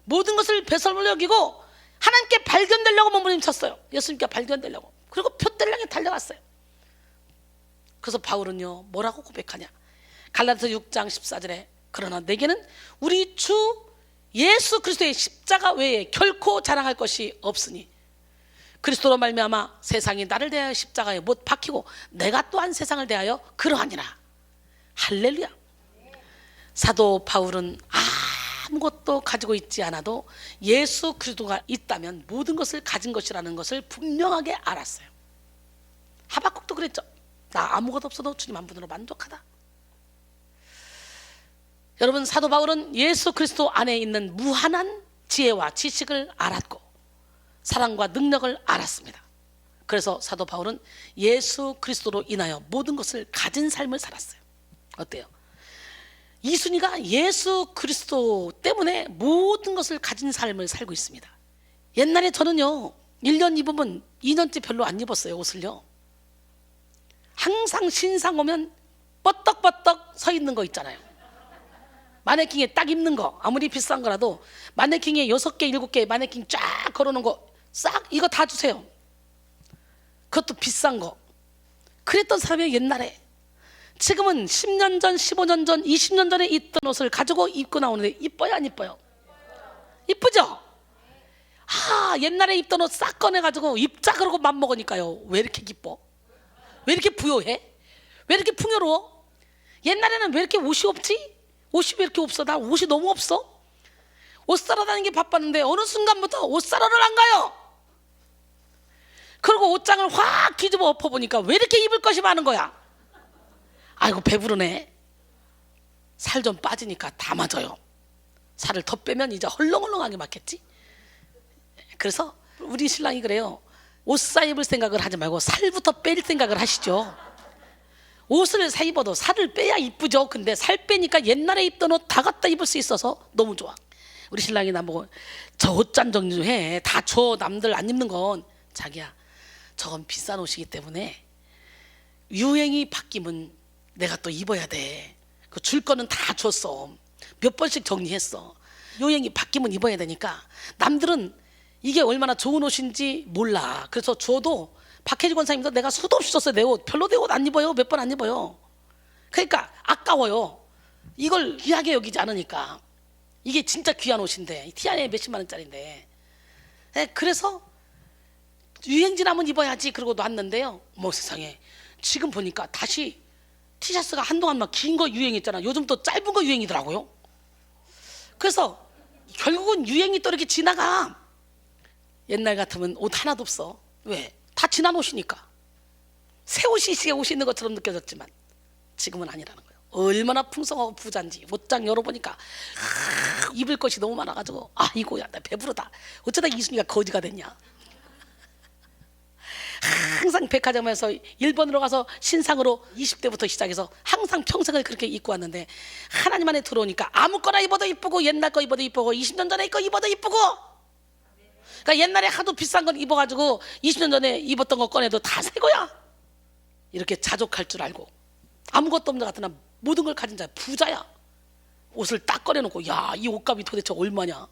모든 것을 배설물로 여기고 하나님께 발견되려고 몸부림쳤어요. 예수님께 발견되려고. 그리고 표대를 향해 달려갔어요. 그래서 바울은요 뭐라고 고백하냐, 갈라디아서 6장 14절에 그러나 내게는 우리 주 예수 그리스도의 십자가 외에 결코 자랑할 것이 없으니 그리스도로 말미암아 세상이 나를 대하여 십자가에 못 박히고 내가 또한 세상을 대하여 그러하니라. 할렐루야. 사도 바울은 아무것도 가지고 있지 않아도 예수 그리스도가 있다면 모든 것을 가진 것이라는 것을 분명하게 알았어요. 하박국도 그랬죠. 나 아무것도 없어도 주님 한 분으로 만족하다. 여러분, 사도 바울은 예수 그리스도 안에 있는 무한한 지혜와 지식을 알았고 사랑과 능력을 알았습니다. 그래서 사도 바울은 예수 그리스도로 인하여 모든 것을 가진 삶을 살았어요. 어때요? 이순이가 예수 그리스도 때문에 모든 것을 가진 삶을 살고 있습니다. 옛날에 저는요 1년 입으면 2년째 별로 안 입었어요. 옷을요. 항상 신상 오면 뻗떡뻗떡 서 있는 거 있잖아요. 마네킹에 딱 입는 거, 아무리 비싼 거라도 마네킹에 6개 7개 마네킹 쫙 걸어놓은 거 싹 이거 다 주세요. 그것도 비싼 거. 그랬던 사람이 옛날에. 지금은 10년 전, 15년 전, 20년 전에 입던 옷을 가지고 입고 나오는데 이뻐요 안 이뻐요? 이쁘죠? 옛날에 입던 옷 싹 꺼내가지고 입자 그러고 맘먹으니까요. 왜 이렇게 기뻐? 왜 이렇게 부요해? 왜 이렇게 풍요로워? 옛날에는 왜 이렇게 옷이 없지? 옷이 왜 이렇게 없어? 나 옷이 너무 없어. 옷 사러 다니는 게 바빴는데 어느 순간부터 옷 사러를 안 가요. 그리고 옷장을 확 뒤집어 엎어보니까 왜 이렇게 입을 것이 많은 거야? 아이고 배부르네. 살 좀 빠지니까 다 맞아요. 살을 더 빼면 이제 헐렁헐렁하게 맞겠지. 그래서 우리 신랑이 그래요. 옷 사 입을 생각을 하지 말고 살부터 뺄 생각을 하시죠. 옷을 사 입어도 살을 빼야 이쁘죠. 근데 살 빼니까 옛날에 입던 옷 다 갖다 입을 수 있어서 너무 좋아. 우리 신랑이 나보고 저 옷잔 정리 좀 해. 다 줘. 남들 안 입는 건. 자기야, 저건 비싼 옷이기 때문에 유행이 바뀌면 내가 또 입어야 돼. 그 줄 거는 다 줬어. 몇 번씩 정리했어. 유행이 바뀌면 입어야 되니까. 남들은 이게 얼마나 좋은 옷인지 몰라. 그래서 줘도 박혜지 권사님도 내가 수도 없이 줬어요. 내 옷 별로 내 옷 안 입어요. 몇 번 안 입어요. 그러니까 아까워요. 이걸 귀하게 여기지 않으니까. 이게 진짜 귀한 옷인데 티 안에 몇십만 원짜리인데. 그래서 유행지 나면 입어야지 그러고 놨는데요. 뭐 세상에 지금 보니까 다시 티셔츠가 한동안 막 긴 거 유행했잖아. 요즘 또 짧은 거 유행이더라고요. 그래서 결국은 유행이 또 이렇게 지나가. 옛날 같으면 옷 하나도 없어. 왜? 다 지난 옷이니까. 새 옷이 새 옷이 있는 것처럼 느껴졌지만 지금은 아니라는 거예요. 얼마나 풍성하고 부자인지 옷장 열어보니까 입을 것이 너무 많아가지고 이거야 나 배부르다. 어쩌다 이순이가 거지가 됐냐. 항상 백화점에서 일본으로 가서 신상으로 20대부터 시작해서 항상 평생을 그렇게 입고 왔는데 하나님 안에 들어오니까 아무거나 입어도 이쁘고 옛날 거 입어도 이쁘고 20년 전에 거 입어도 이쁘고. 그러니까 옛날에 하도 비싼 건 입어가지고 20년 전에 입었던 거 꺼내도 다 새 거야. 이렇게 자족할 줄 알고 아무것도 없는 것 같으나 모든 걸 가진 자야. 부자야. 옷을 딱 꺼내놓고 야, 이 옷값이 도대체 얼마냐.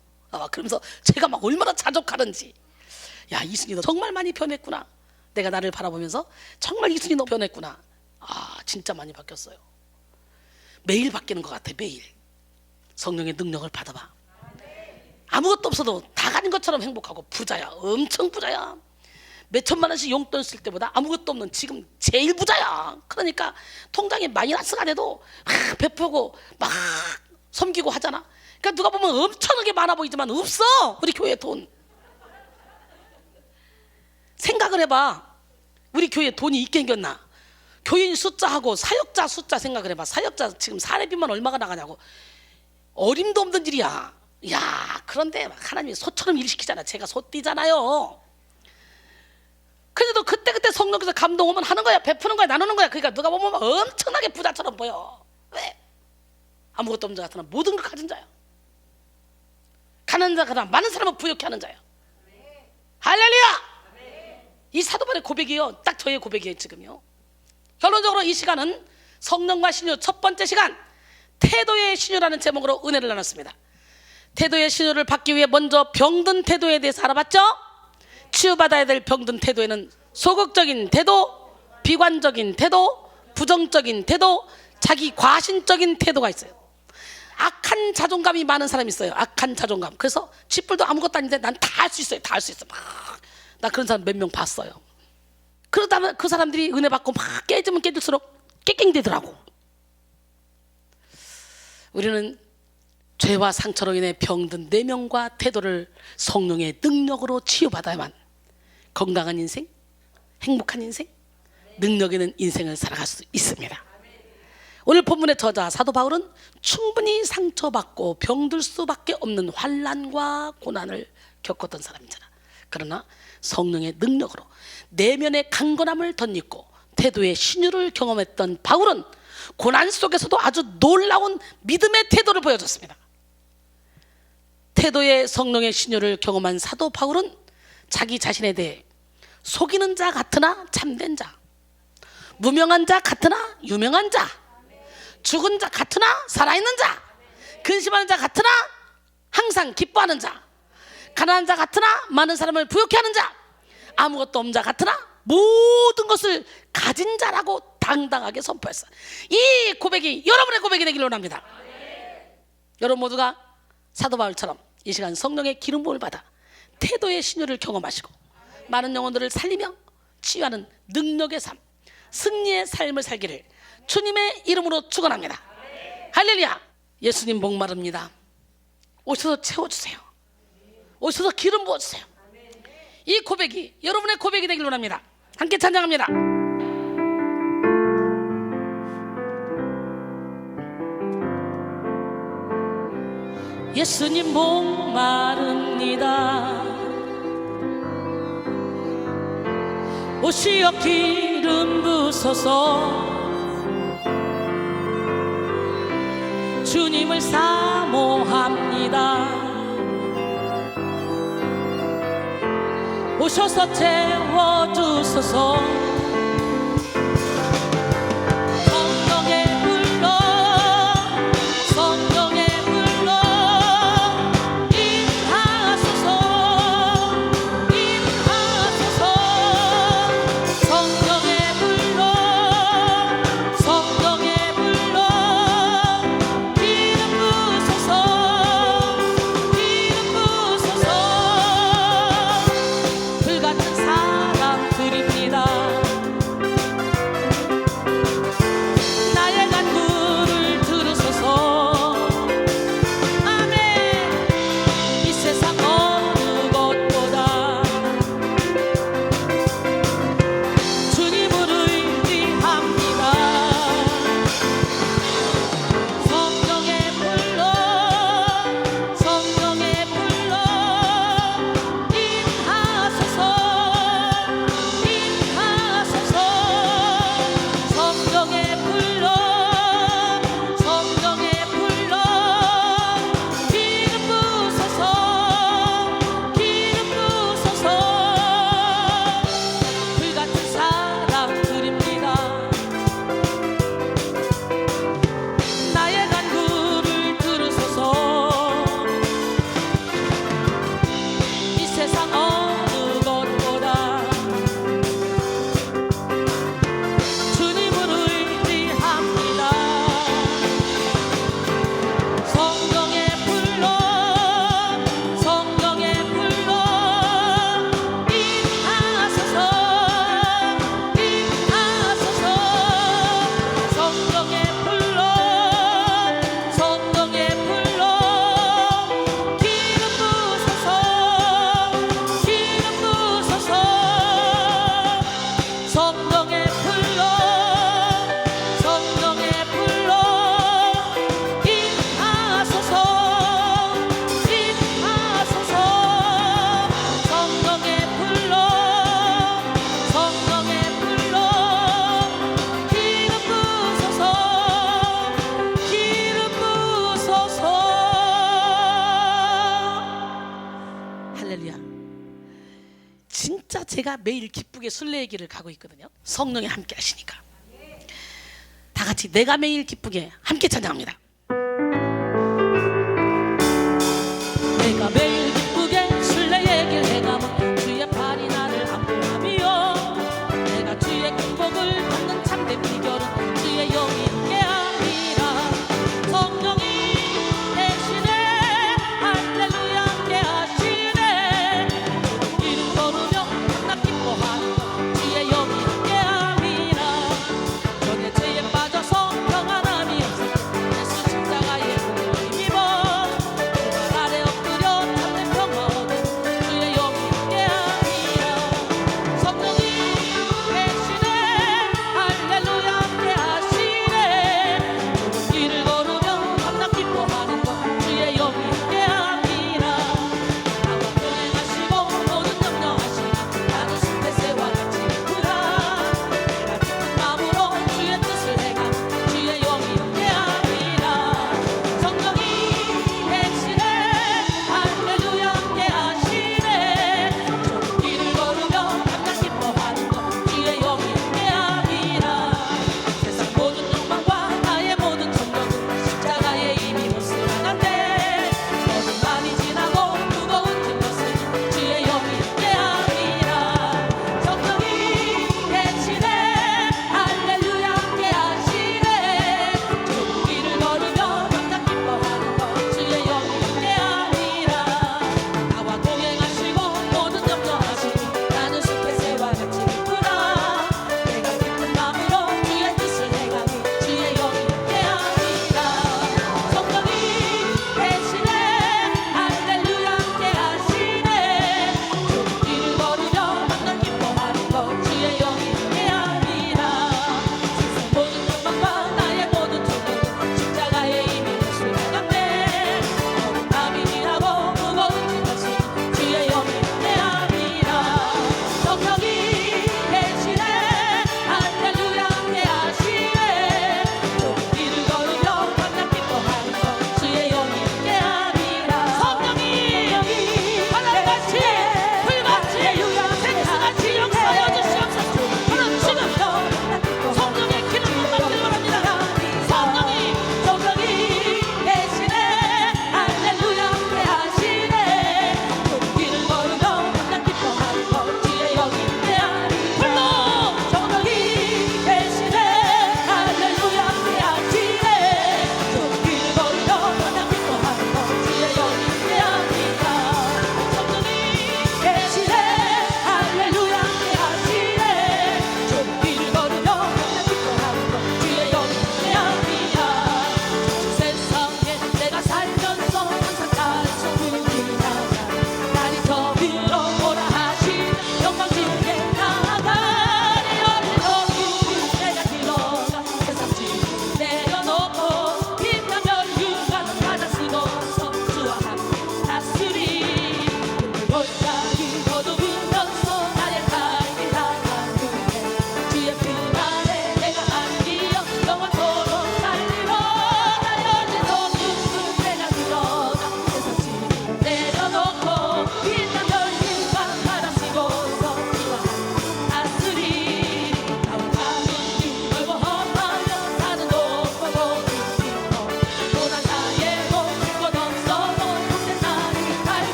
그러면서 제가 막 얼마나 자족하는지. 야, 이순이 너 정말 많이 변했구나. 내가 나를 바라보면서 정말 이순이 너 변했구나. 진짜 많이 바뀌었어요. 매일 바뀌는 것 같아. 매일 성령의 능력을 받아봐. 아무것도 없어도 다 가진 것처럼 행복하고 부자야. 엄청 부자야. 몇천만 원씩 용돈 쓸 때보다 아무것도 없는 지금 제일 부자야. 그러니까 통장에 마이너스가 돼도 막 베푸고 막 섬기고 하잖아. 그러니까 누가 보면 엄청나게 많아 보이지만 없어. 우리 교회 돈. 생각을 해봐. 우리 교회에 돈이 있게 생겼나? 교인 숫자하고 사역자 숫자 생각을 해봐. 사역자 지금 사례비만 얼마가 나가냐고. 어림도 없는 일이야. 야, 그런데 하나님이 소처럼 일 시키잖아. 제가 소띠잖아요. 그래도 그때그때 성령께서 감동 오면 하는 거야. 베푸는 거야. 나누는 거야. 그러니까 누가 보면 엄청나게 부자처럼 보여. 왜? 아무것도 없는 자 같으나 모든 걸 가진 자야. 가난한 자가 많은 사람을 부욕해 하는 자야. 할렐루야. 이 사도바울의 고백이요. 딱 저의 고백이에요. 지금요. 결론적으로 이 시간은 성령과 신유 첫 번째 시간 태도의 신유라는 제목으로 은혜를 나눴습니다. 태도의 신유를 받기 위해 먼저 병든 태도에 대해서 알아봤죠. 치유받아야 될 병든 태도에는 소극적인 태도, 비관적인 태도, 부정적인 태도, 자기 과신적인 태도가 있어요. 악한 자존감이 많은 사람이 있어요. 악한 자존감. 그래서 쥐뿔도 아무것도 아닌데 난 다 할 수 있어요. 다 할 수 있어. 나 그런 사람 몇 명 봤어요. 그러다 그 사람들이 은혜 받고 막 깨지면 깨질수록 깽깽대더라고. 우리는 죄와 상처로 인해 병든 내면과 태도를 성령의 능력으로 치유받아야만 건강한 인생, 행복한 인생, 능력 있는 인생을 살아갈 수 있습니다. 오늘 본문의 저자 사도 바울은 충분히 상처받고 병들 수밖에 없는 환난과 고난을 겪었던 사람이잖아. 그러나 성령의 능력으로 내면의 강건함을 덧입고 태도의 신유를 경험했던 바울은 고난 속에서도 아주 놀라운 믿음의 태도를 보여줬습니다. 태도의 성령의 신유를 경험한 사도 바울은 자기 자신에 대해 속이는 자 같으나 참된 자, 무명한 자 같으나 유명한 자, 죽은 자 같으나 살아있는 자, 근심하는 자 같으나 항상 기뻐하는 자, 가난한 자 같으나 많은 사람을 부욕해 하는 자, 아무것도 없는 자 같으나 모든 것을 가진 자라고 당당하게 선포했어요. 이 고백이 여러분의 고백이 되기를 원합니다. 여러분 모두가 사도 바울처럼 이 시간 성령의 기름 부음을 받아 태도의 신유를 경험하시고 많은 영혼들을 살리며 치유하는 능력의 삶, 승리의 삶을 살기를 주님의 이름으로 축원합니다. 할렐루야. 예수님 목마릅니다. 오셔서 채워주세요. 오셔서 기름 부어주세요. 이 고백이 여러분의 고백이 되길 원합니다. 함께 찬양합니다. 예수님 목마릅니다. 오시어 기름 부으소서. 주님을 사모합니다. 오셔서 채워주소서. 진짜 제가 매일 기쁘게 순례의 길을 가고 있거든요. 성령이 함께 하시니까. 다 같이 내가 매일 기쁘게 함께 찬양합니다. 내가 매일 기쁘게 순례의 길 해가면 주의 팔이 나를 안보하며 내가 주의 축복을 받는 참된 비결은 주의 영이 함께함이라. 성령이 대신에 할렐루야 함께하시네. 이름 거르며 나 기뻐하는 주의 영이 함께함이라. 전에 죄에 빠져서 평안함이 없어 예수 십자가의 보혈 힘입어 그 발 아래 엎드려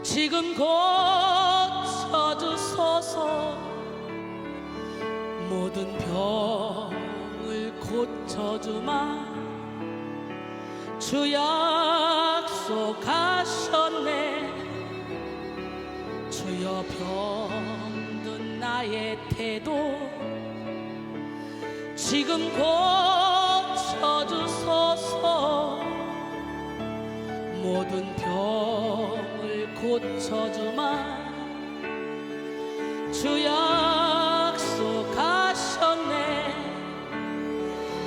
지금 고쳐주소서. 모든 병을 고쳐주마. 주 약속하셨네. 주여 병든 나의 태도 지금 고쳐주소서. 모든 병을 고쳐주마. 주 약속하셨네.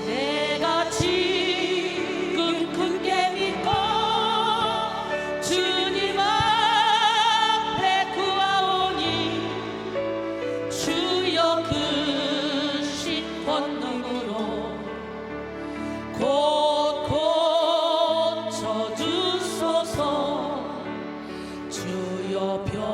내가 지금 굳게 믿고 주님 앞에 구하오니 주여 크신 권능으로 곧 고쳐주소서. 주여 병